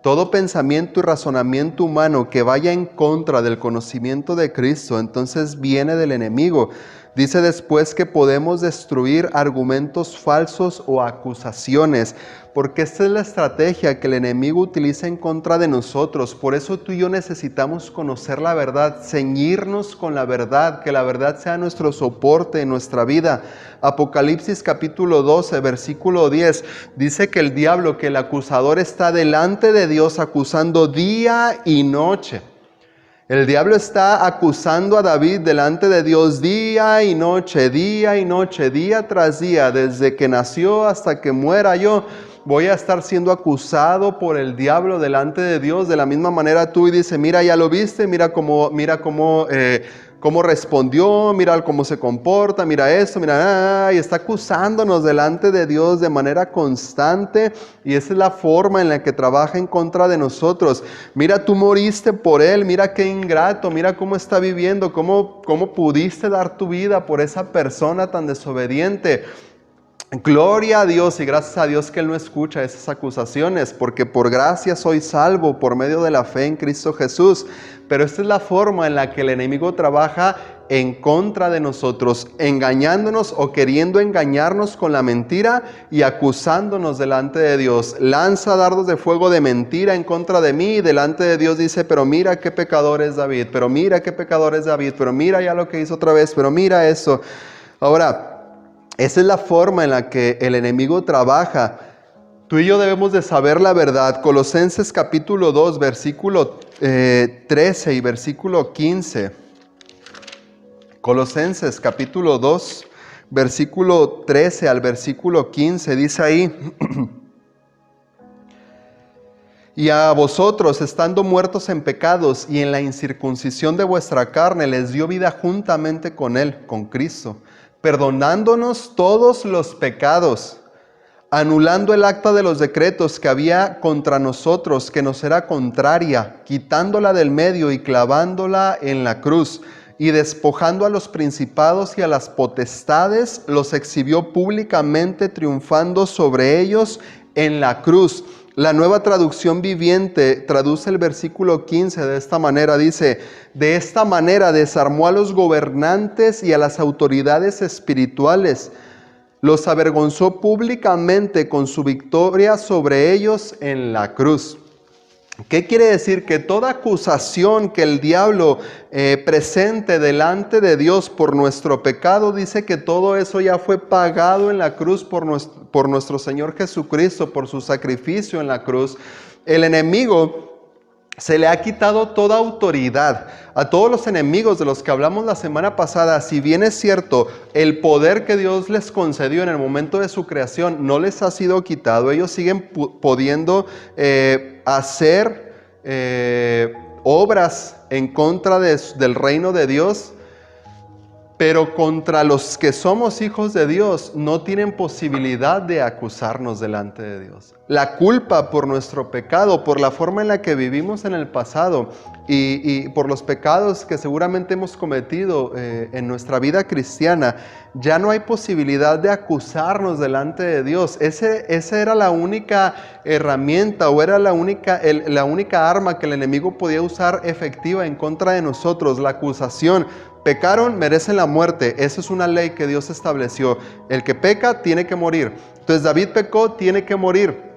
Todo pensamiento y razonamiento humano que vaya en contra del conocimiento de Cristo, entonces viene del enemigo. Dice después que podemos destruir argumentos falsos o acusaciones, porque esta es la estrategia que el enemigo utiliza en contra de nosotros. Por eso tú y yo necesitamos conocer la verdad, ceñirnos con la verdad, que la verdad sea nuestro soporte en nuestra vida. Apocalipsis capítulo 12, versículo 10, dice que el diablo, que el acusador está delante de Dios acusando día y noche. El diablo está acusando a David delante de Dios día y noche, día tras día, desde que nació hasta que muera yo. Voy a estar siendo acusado por el diablo delante de Dios de la misma manera tú, y dice, mira, ya lo viste, mira cómo respondió, mira cómo se comporta, mira esto, mira, y está acusándonos delante de Dios de manera constante, y esa es la forma en la que trabaja en contra de nosotros. Mira, tú moriste por él, mira qué ingrato, mira cómo está viviendo, cómo pudiste dar tu vida por esa persona tan desobediente. Gloria a Dios y gracias a Dios que Él no escucha esas acusaciones, porque por gracia soy salvo por medio de la fe en Cristo Jesús. Pero esta es la forma en la que el enemigo trabaja en contra de nosotros, engañándonos o queriendo engañarnos con la mentira y acusándonos delante de Dios. Lanza dardos de fuego de mentira en contra de mí, y delante de Dios dice, pero mira qué pecador es David, pero mira qué pecador es David, pero mira ya lo que hizo otra vez, pero mira eso. Ahora, esa es la forma en la que el enemigo trabaja. Tú y yo debemos de saber la verdad. Colosenses capítulo 2, versículo 13 y versículo 15. Colosenses capítulo 2, versículo 13 al versículo 15, dice ahí, y a vosotros, estando muertos en pecados y en la incircuncisión de vuestra carne, les dio vida juntamente con Él, con Cristo, perdonándonos todos los pecados, anulando el acta de los decretos que había contra nosotros, que nos era contraria, quitándola del medio y clavándola en la cruz, y despojando a los principados y a las potestades, los exhibió públicamente, triunfando sobre ellos en la cruz. La Nueva Traducción Viviente traduce el versículo 15 de esta manera, dice, de esta manera desarmó a los gobernantes y a las autoridades espirituales los avergonzó públicamente con su victoria sobre ellos en la cruz. ¿Qué quiere decir? Que toda acusación que el diablo presente delante de Dios por nuestro pecado, dice que todo eso ya fue pagado en la cruz por nuestro Señor Jesucristo, por su sacrificio en la cruz. El enemigo se le ha quitado toda autoridad. A todos los enemigos de los que hablamos la semana pasada, si bien es cierto, el poder que Dios les concedió en el momento de su creación no les ha sido quitado. Ellos siguen pudiendo hacer obras en contra del reino de Dios, pero contra los que somos hijos de Dios no tienen posibilidad de acusarnos delante de Dios. La culpa por nuestro pecado, por la forma en la que vivimos en el pasado y por los pecados que seguramente hemos cometido en nuestra vida cristiana, ya no hay posibilidad de acusarnos delante de Dios. Esa era la única herramienta o era la única arma que el enemigo podía usar efectiva en contra de nosotros, la acusación. Pecaron, merecen la muerte. Esa es una ley que Dios estableció. El que peca tiene que morir. Entonces David pecó, tiene que morir.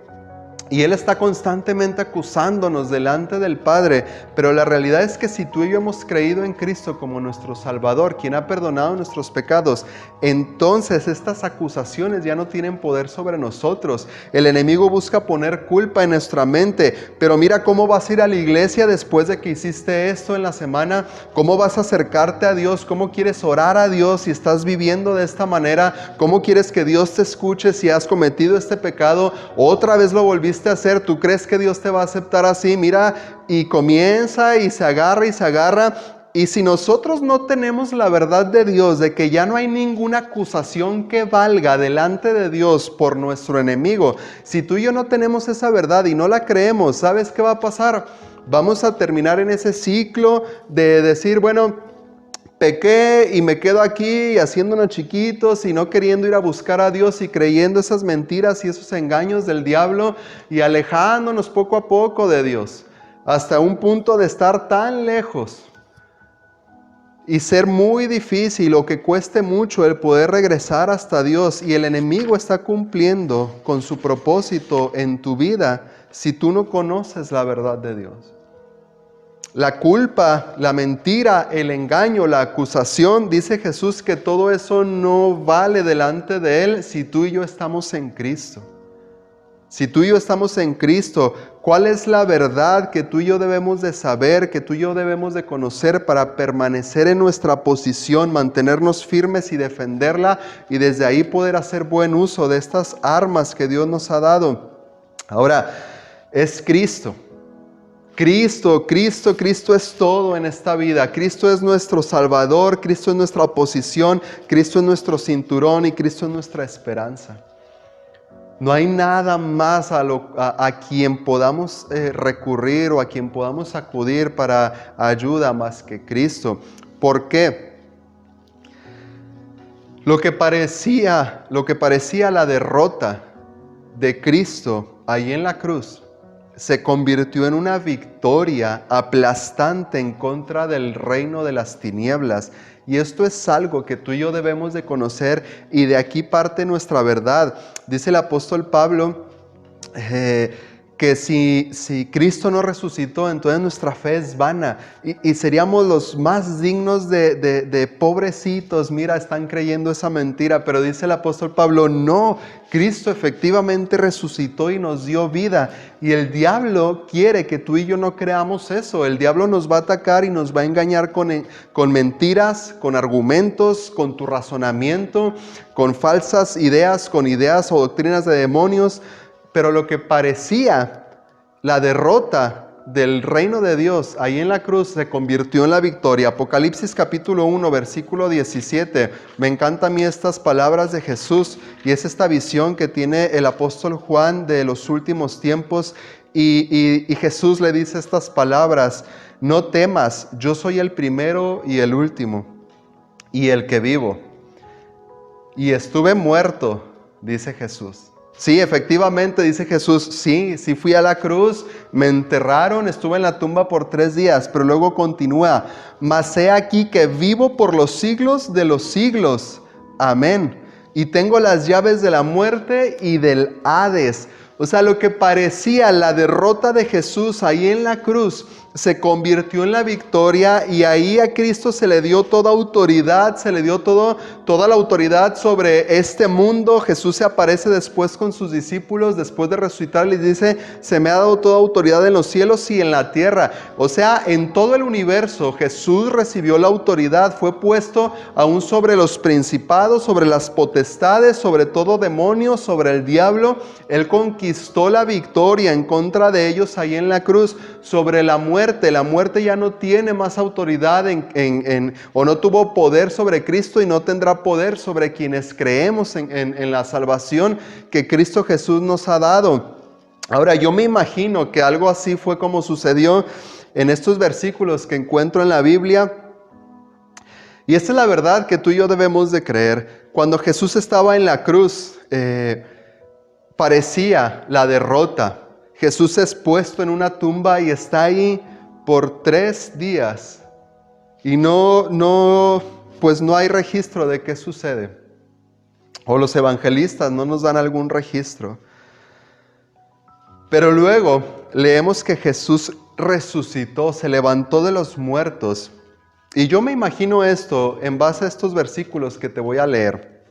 Y él está constantemente acusándonos delante del Padre. Pero la realidad es que si tú y yo hemos creído en Cristo como nuestro Salvador, quien ha perdonado nuestros pecados, entonces estas acusaciones ya no tienen poder sobre nosotros. El enemigo busca poner culpa en nuestra mente. Pero mira cómo vas a ir a la iglesia después de que hiciste esto en la semana. Cómo vas a acercarte a Dios. Cómo quieres orar a Dios si estás viviendo de esta manera. Cómo quieres que Dios te escuche si has cometido este pecado. Otra vez lo volviste a hacer. ¿Tú crees que Dios te va a aceptar así? Mira, y comienza y se agarra y se agarra. Y si nosotros no tenemos la verdad de Dios, de que ya no hay ninguna acusación que valga delante de Dios por nuestro enemigo, si tú y yo no tenemos esa verdad y no la creemos, ¿sabes qué va a pasar? Vamos a terminar en ese ciclo de decir, bueno, pequé y me quedo aquí haciéndonos chiquitos y no queriendo ir a buscar a Dios y creyendo esas mentiras y esos engaños del diablo y alejándonos poco a poco de Dios, hasta un punto de estar tan lejos y ser muy difícil o que cueste mucho el poder regresar hasta Dios. Y el enemigo está cumpliendo con su propósito en tu vida si tú no conoces la verdad de Dios. La culpa, la mentira, el engaño, la acusación, dice Jesús que todo eso no vale delante de Él si tú y yo estamos en Cristo. Si tú y yo estamos en Cristo, ¿cuál es la verdad que tú y yo debemos de saber, que tú y yo debemos de conocer para permanecer en nuestra posición, mantenernos firmes y defenderla y desde ahí poder hacer buen uso de estas armas que Dios nos ha dado? Ahora, es Cristo. Cristo es todo en esta vida. Cristo es nuestro Salvador, Cristo es nuestra posición, Cristo es nuestro cinturón y Cristo es nuestra esperanza. No hay nada más a quien podamos recurrir o a quien podamos acudir para ayuda más que Cristo. ¿Por qué? Lo que parecía la derrota de Cristo ahí en la cruz se convirtió en una victoria aplastante en contra del reino de las tinieblas. Y esto es algo que tú y yo debemos de conocer y de aquí parte nuestra verdad. Dice el apóstol Pablo que si Cristo no resucitó, entonces nuestra fe es vana y seríamos los más dignos de pobrecitos. Mira, están creyendo esa mentira, pero dice el apóstol Pablo, no, Cristo efectivamente resucitó y nos dio vida. Y el diablo quiere que tú y yo no creamos eso. El diablo nos va a atacar y nos va a engañar con mentiras, con argumentos, con tu razonamiento, con falsas ideas, con ideas o doctrinas de demonios. Pero lo que parecía la derrota del reino de Dios ahí en la cruz se convirtió en la victoria. Apocalipsis capítulo 1, versículo 17. Me encantan a mí estas palabras de Jesús y es esta visión que tiene el apóstol Juan de los últimos tiempos. Y Jesús le dice estas palabras: no temas, yo soy el primero y el último y el que vivo. Y estuve muerto, dice Jesús. Sí, efectivamente, dice Jesús, sí fui a la cruz, me enterraron, estuve en la tumba por 3 días, pero luego continúa, mas he aquí que vivo por los siglos de los siglos. Amén. y tengo las llaves de la muerte y del Hades. O sea, lo que parecía la derrota de Jesús ahí en la cruz se convirtió en la victoria, y ahí a Cristo se le dio toda autoridad, se le dio toda la autoridad sobre este mundo. Jesús se aparece después con sus discípulos, después de resucitar, les dice: se me ha dado toda autoridad en los cielos y en la tierra. O sea, en todo el universo Jesús recibió la autoridad, fue puesto aún sobre los principados, sobre las potestades, sobre todo demonios, sobre el diablo. Él conquistó la victoria en contra de ellos ahí en la cruz. Sobre la muerte ya no tiene más autoridad o no tuvo poder sobre Cristo, y no tendrá poder sobre quienes creemos en la salvación que Cristo Jesús nos ha dado. Ahora, yo me imagino que algo así fue como sucedió en estos versículos que encuentro en la Biblia. Y esta es la verdad que tú y yo debemos de creer. Cuando Jesús estaba en la cruz, parecía la derrota. Jesús es puesto en una tumba y está ahí por 3 días. Y pues no hay registro de qué sucede. O los evangelistas no nos dan algún registro. Pero luego leemos que Jesús resucitó, se levantó de los muertos. Y yo me imagino esto en base a estos versículos que te voy a leer.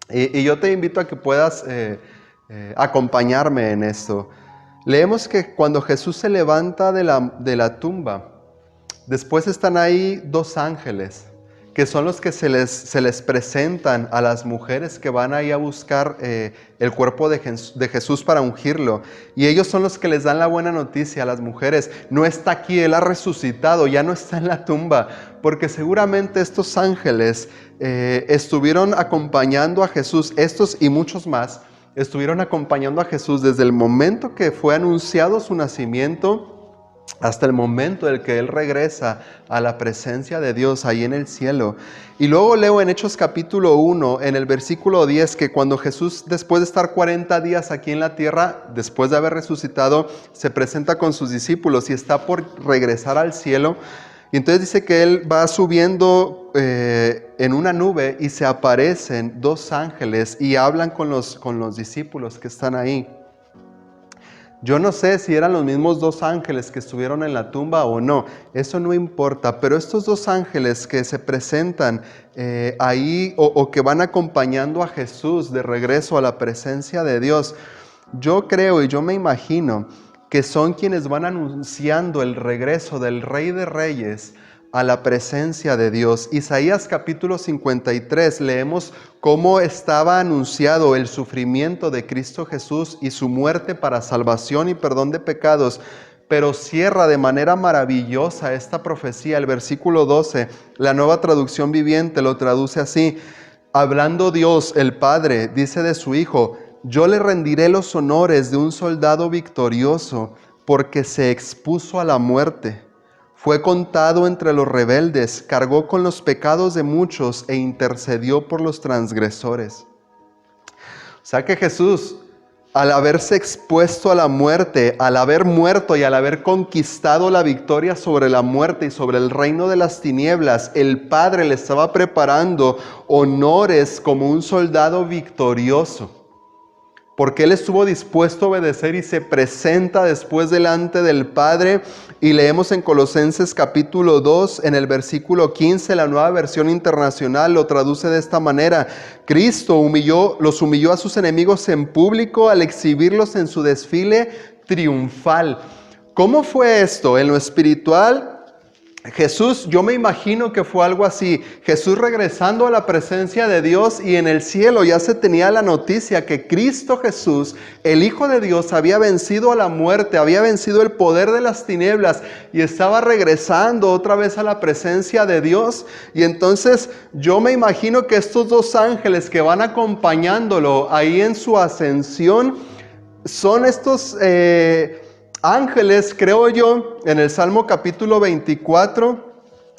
Y yo te invito a que puedas acompañarme en esto. Leemos que cuando Jesús se levanta de la tumba, después están ahí 2 ángeles, que son los que se les presentan a las mujeres que van ahí a buscar el cuerpo de Jesús para ungirlo. Y ellos son los que les dan la buena noticia a las mujeres: no está aquí, Él ha resucitado, ya no está en la tumba. Porque seguramente estos ángeles estuvieron acompañando a Jesús, estos y muchos más, estuvieron acompañando a Jesús desde el momento que fue anunciado su nacimiento hasta el momento en el que Él regresa a la presencia de Dios ahí en el cielo. Y luego leo en Hechos capítulo 1, en el versículo 10, que cuando Jesús, después de estar 40 días aquí en la tierra, después de haber resucitado, se presenta con sus discípulos y está por regresar al cielo. Y entonces dice que Él va subiendo en una nube y se aparecen 2 ángeles y hablan con los discípulos que están ahí. Yo no sé si eran los mismos 2 ángeles que estuvieron en la tumba o no, eso no importa, pero estos 2 ángeles que se presentan ahí o que van acompañando a Jesús de regreso a la presencia de Dios, yo creo y yo me imagino que son quienes van anunciando el regreso del Rey de Reyes a la presencia de Dios. Isaías capítulo 53 leemos cómo estaba anunciado el sufrimiento de Cristo Jesús y su muerte para salvación y perdón de pecados, pero cierra de manera maravillosa esta profecía. El versículo 12, la Nueva Traducción Viviente lo traduce así: hablando Dios, el Padre, dice de su Hijo: yo le rendiré los honores de un soldado victorioso, porque se expuso a la muerte. Fue contado entre los rebeldes, cargó con los pecados de muchos e intercedió por los transgresores. O sea que Jesús, al haberse expuesto a la muerte, al haber muerto y al haber conquistado la victoria sobre la muerte y sobre el reino de las tinieblas, el Padre le estaba preparando honores como un soldado victorioso. Porque Él estuvo dispuesto a obedecer y se presenta después delante del Padre. Y leemos en Colosenses capítulo 2, en el versículo 15, la Nueva Versión Internacional lo traduce de esta manera: Cristo los humilló a sus enemigos en público al exhibirlos en su desfile triunfal. ¿Cómo fue esto? En lo espiritual, Jesús, yo me imagino que fue algo así: Jesús regresando a la presencia de Dios, y en el cielo ya se tenía la noticia que Cristo Jesús, el Hijo de Dios, había vencido a la muerte, había vencido el poder de las tinieblas y estaba regresando otra vez a la presencia de Dios. Y entonces yo me imagino que estos 2 ángeles que van acompañándolo ahí en su ascensión son estos ángeles, creo yo. En el Salmo capítulo 24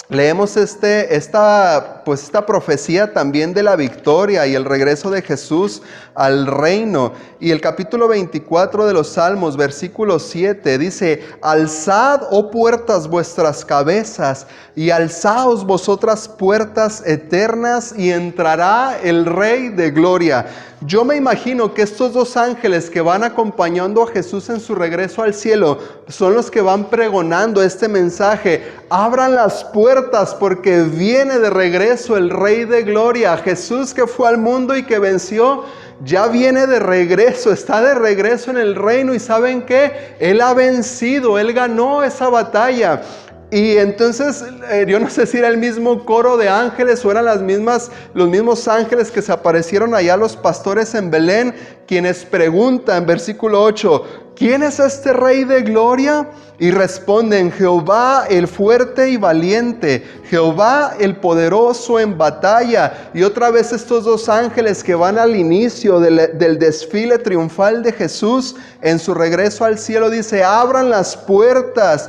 leemos esta esta profecía también de la victoria y el regreso de Jesús al reino. Y el capítulo 24 de los Salmos, versículo 7, dice: alzad, oh puertas, vuestras cabezas, y alzaos vosotras puertas eternas, y entrará el Rey de gloria. Yo me imagino que estos dos ángeles que van acompañando a Jesús en su regreso al cielo son los que van pregonando este mensaje: abran las puertas porque viene de regreso el Rey de gloria. Jesús, que fue al mundo y que venció, ya viene de regreso, está de regreso en el reino. Y ¿saben qué? Él ha vencido, Él ganó esa batalla. Y entonces, yo no sé si era el mismo coro de ángeles o eran los mismos ángeles que se aparecieron allá a los pastores en Belén, quienes preguntan, versículo 8, ¿quién es este Rey de gloria? Y responden: Jehová el fuerte y valiente, Jehová el poderoso en batalla. Y otra vez estos dos ángeles que van al inicio del desfile triunfal de Jesús en su regreso al cielo, dice: abran las puertas.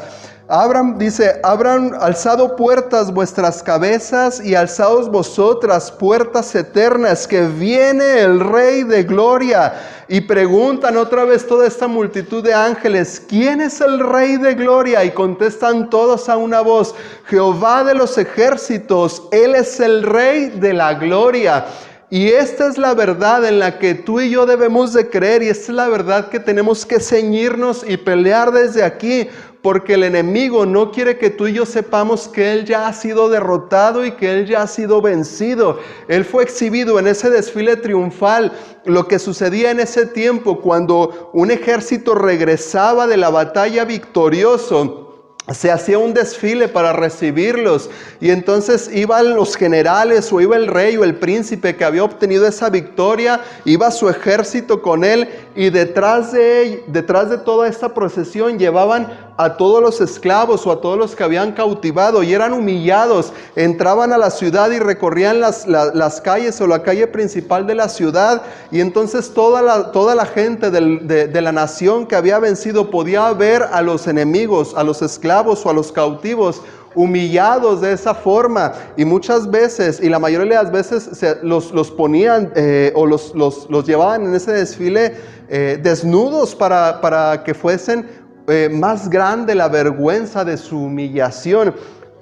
Abran alzado puertas vuestras cabezas y alzaos vosotras puertas eternas, que viene el Rey de gloria. Y preguntan otra vez toda esta multitud de ángeles: ¿quién es el Rey de gloria? Y contestan todos a una voz: Jehová de los ejércitos, Él es el Rey de la gloria. Y esta es la verdad en la que tú y yo debemos de creer, y esta es la verdad que tenemos que ceñirnos y pelear desde aquí, porque el enemigo no quiere que tú y yo sepamos que Él ya ha sido derrotado y que Él ya ha sido vencido. Él fue exhibido en ese desfile triunfal. Lo que sucedía en ese tiempo, cuando un ejército regresaba de la batalla victorioso, se hacía un desfile para recibirlos, y entonces iban los generales, o iba el rey o el príncipe que había obtenido esa victoria, iba su ejército con él, y detrás de toda esta procesión llevaban a todos los esclavos o a todos los que habían cautivado, y eran humillados. Entraban a la ciudad y recorrían las calles o la calle principal de la ciudad, y entonces toda la gente de la nación que había vencido podía ver a los enemigos, a los esclavos o a los cautivos humillados de esa forma. Y muchas veces, y la mayoría de las veces, los ponían o los llevaban en ese desfile desnudos para que fuesen más grande la vergüenza de su humillación.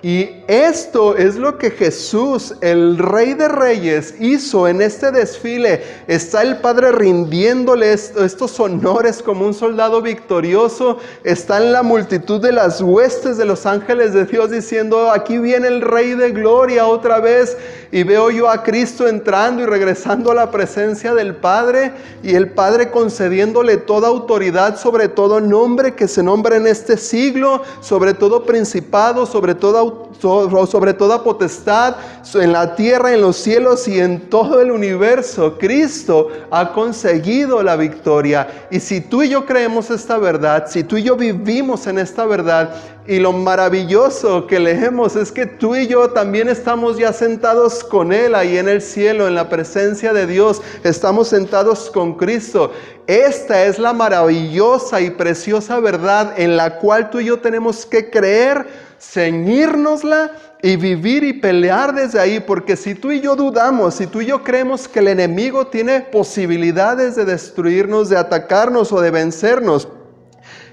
Y esto es lo que Jesús, el Rey de Reyes, hizo en este desfile. Está el Padre rindiéndole estos honores como un soldado victorioso. Está en la multitud de las huestes de los ángeles de Dios diciendo: aquí viene el Rey de gloria otra vez. Y veo yo a Cristo entrando y regresando a la presencia del Padre, y el Padre concediéndole toda autoridad sobre todo nombre que se nombra en este siglo, sobre todo principado, sobre toda potestad, en la tierra, en los cielos y en todo el universo. Cristo ha conseguido la victoria. Y si tú y yo creemos esta verdad, si tú y yo vivimos en esta verdad, y lo maravilloso que leemos es que tú y yo también estamos ya sentados con Él ahí en el cielo, en la presencia de Dios. Estamos sentados con Cristo. Esta es la maravillosa y preciosa verdad en la cual tú y yo tenemos que creer, ceñírnosla y vivir y pelear desde ahí. Porque si tú y yo dudamos, si tú y yo creemos que el enemigo tiene posibilidades de destruirnos, de atacarnos o de vencernos,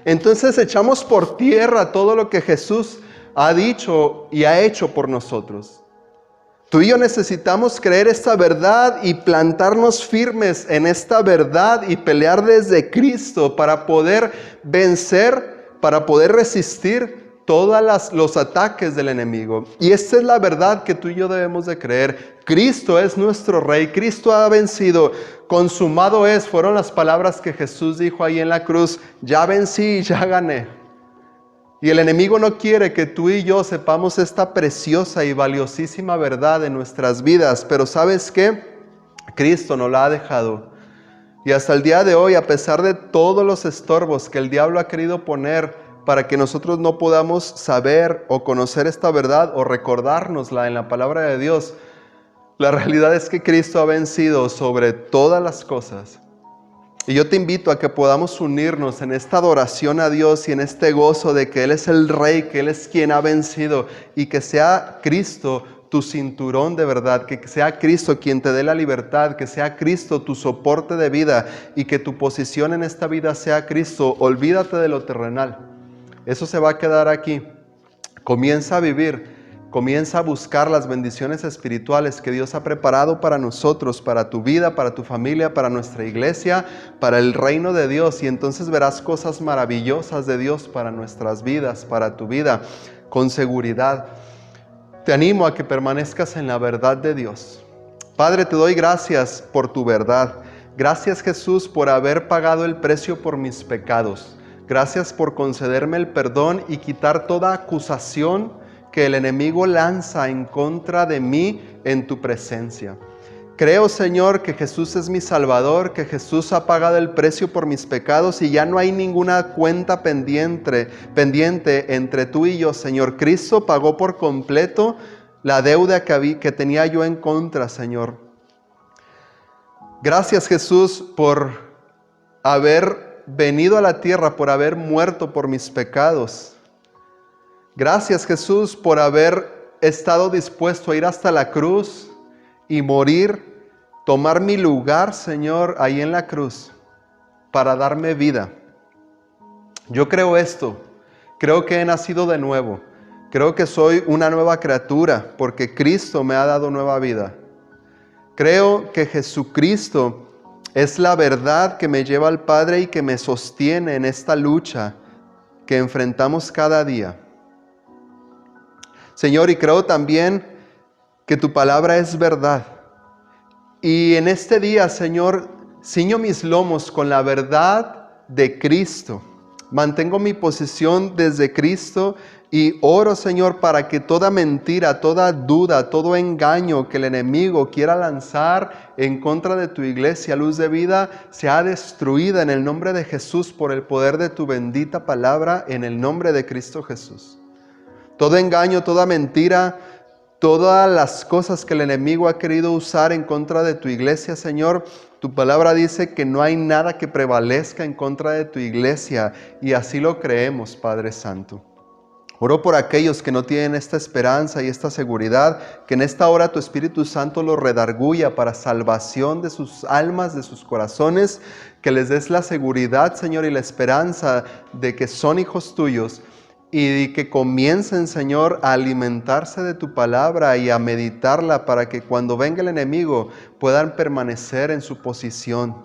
entonces echamos por tierra todo lo que Jesús ha dicho y ha hecho por nosotros. Tú y yo necesitamos creer esta verdad y plantarnos firmes en esta verdad y pelear desde Cristo para poder vencer, para poder resistir todos los ataques del enemigo. Y esta es la verdad que tú y yo debemos de creer. Cristo es nuestro Rey. Cristo ha vencido. Consumado es, fueron las palabras que Jesús dijo ahí en la cruz. Ya vencí, ya gané. Y el enemigo no quiere que tú y yo sepamos esta preciosa y valiosísima verdad en nuestras vidas. Pero ¿sabes qué? Cristo nos la ha dejado. Y hasta el día de hoy, a pesar de todos los estorbos que el diablo ha querido poner para que nosotros no podamos saber o conocer esta verdad o recordárnosla en la palabra de Dios, la realidad es que Cristo ha vencido sobre todas las cosas. Y yo te invito a que podamos unirnos en esta adoración a Dios y en este gozo de que Él es el Rey, que Él es quien ha vencido, y que sea Cristo tu cinturón de verdad, que sea Cristo quien te dé la libertad, que sea Cristo tu soporte de vida y que tu posición en esta vida sea Cristo. Olvídate de lo terrenal. Eso se va a quedar aquí. Comienza a vivir, comienza a buscar las bendiciones espirituales que Dios ha preparado para nosotros, para tu vida, para tu familia, para nuestra iglesia, para el reino de Dios. Y entonces verás cosas maravillosas de Dios para nuestras vidas, para tu vida, con seguridad. Te animo a que permanezcas en la verdad de Dios. Padre, te doy gracias por tu verdad. Gracias, Jesús, por haber pagado el precio por mis pecados. Gracias por concederme el perdón y quitar toda acusación que el enemigo lanza en contra de mí en tu presencia. Creo, Señor, que Jesús es mi Salvador, que Jesús ha pagado el precio por mis pecados y ya no hay ninguna cuenta pendiente entre tú y yo, Señor. Cristo pagó por completo la deuda que tenía yo en contra, Señor. Gracias, Jesús, por haber venido a la tierra, por haber muerto por mis pecados. Gracias, Jesús, por haber estado dispuesto a ir hasta la cruz y morir, tomar mi lugar, Señor, ahí en la cruz, para darme vida. Yo creo esto, creo que he nacido de nuevo, creo que soy una nueva criatura, porque Cristo me ha dado nueva vida. Creo que Jesucristo es la verdad que me lleva al Padre y que me sostiene en esta lucha que enfrentamos cada día. Señor, y creo también que tu palabra es verdad. Y en este día, Señor, ciño mis lomos con la verdad de Cristo. Mantengo mi posición desde Cristo y oro, Señor, para que toda mentira, toda duda, todo engaño que el enemigo quiera lanzar en contra de tu iglesia, Luz de Vida, sea destruida en el nombre de Jesús por el poder de tu bendita palabra, en el nombre de Cristo Jesús. Todo engaño, toda mentira, todas las cosas que el enemigo ha querido usar en contra de tu iglesia, Señor, tu palabra dice que no hay nada que prevalezca en contra de tu iglesia y así lo creemos, Padre Santo. Oro por aquellos que no tienen esta esperanza y esta seguridad, que en esta hora tu Espíritu Santo los redarguya para salvación de sus almas, de sus corazones, que les des la seguridad, Señor, y la esperanza de que son hijos tuyos, y que comiencen, Señor, a alimentarse de tu palabra y a meditarla para que cuando venga el enemigo puedan permanecer en su posición.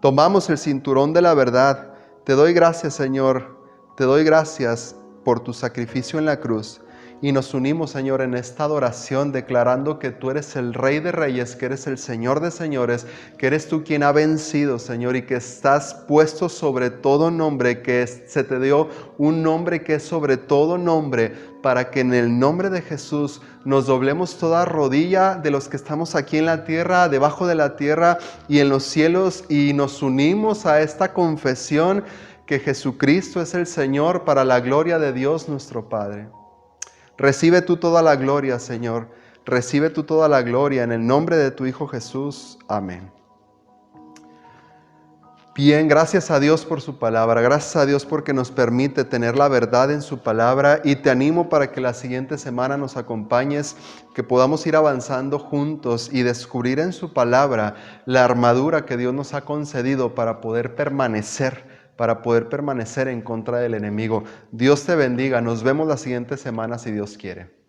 Tomamos el cinturón de la verdad. Te doy gracias, Señor. Te doy gracias por tu sacrificio en la cruz. Y nos unimos, Señor, en esta adoración, declarando que tú eres el Rey de Reyes, que eres el Señor de Señores, que eres tú quien ha vencido, Señor, y que estás puesto sobre todo nombre, que se te dio un nombre que es sobre todo nombre, para que en el nombre de Jesús nos doblemos toda rodilla de los que estamos aquí en la tierra, debajo de la tierra y en los cielos, y nos unimos a esta confesión que Jesucristo es el Señor para la gloria de Dios nuestro Padre. Recibe tú toda la gloria, Señor. Recibe tú toda la gloria en el nombre de tu Hijo Jesús. Amén. Bien, gracias a Dios por su palabra. Gracias a Dios porque nos permite tener la verdad en su palabra. Y te animo para que la siguiente semana nos acompañes, que podamos ir avanzando juntos y descubrir en su palabra la armadura que Dios nos ha concedido para poder permanecer en contra del enemigo. Dios te bendiga. Nos vemos la siguiente semana si Dios quiere.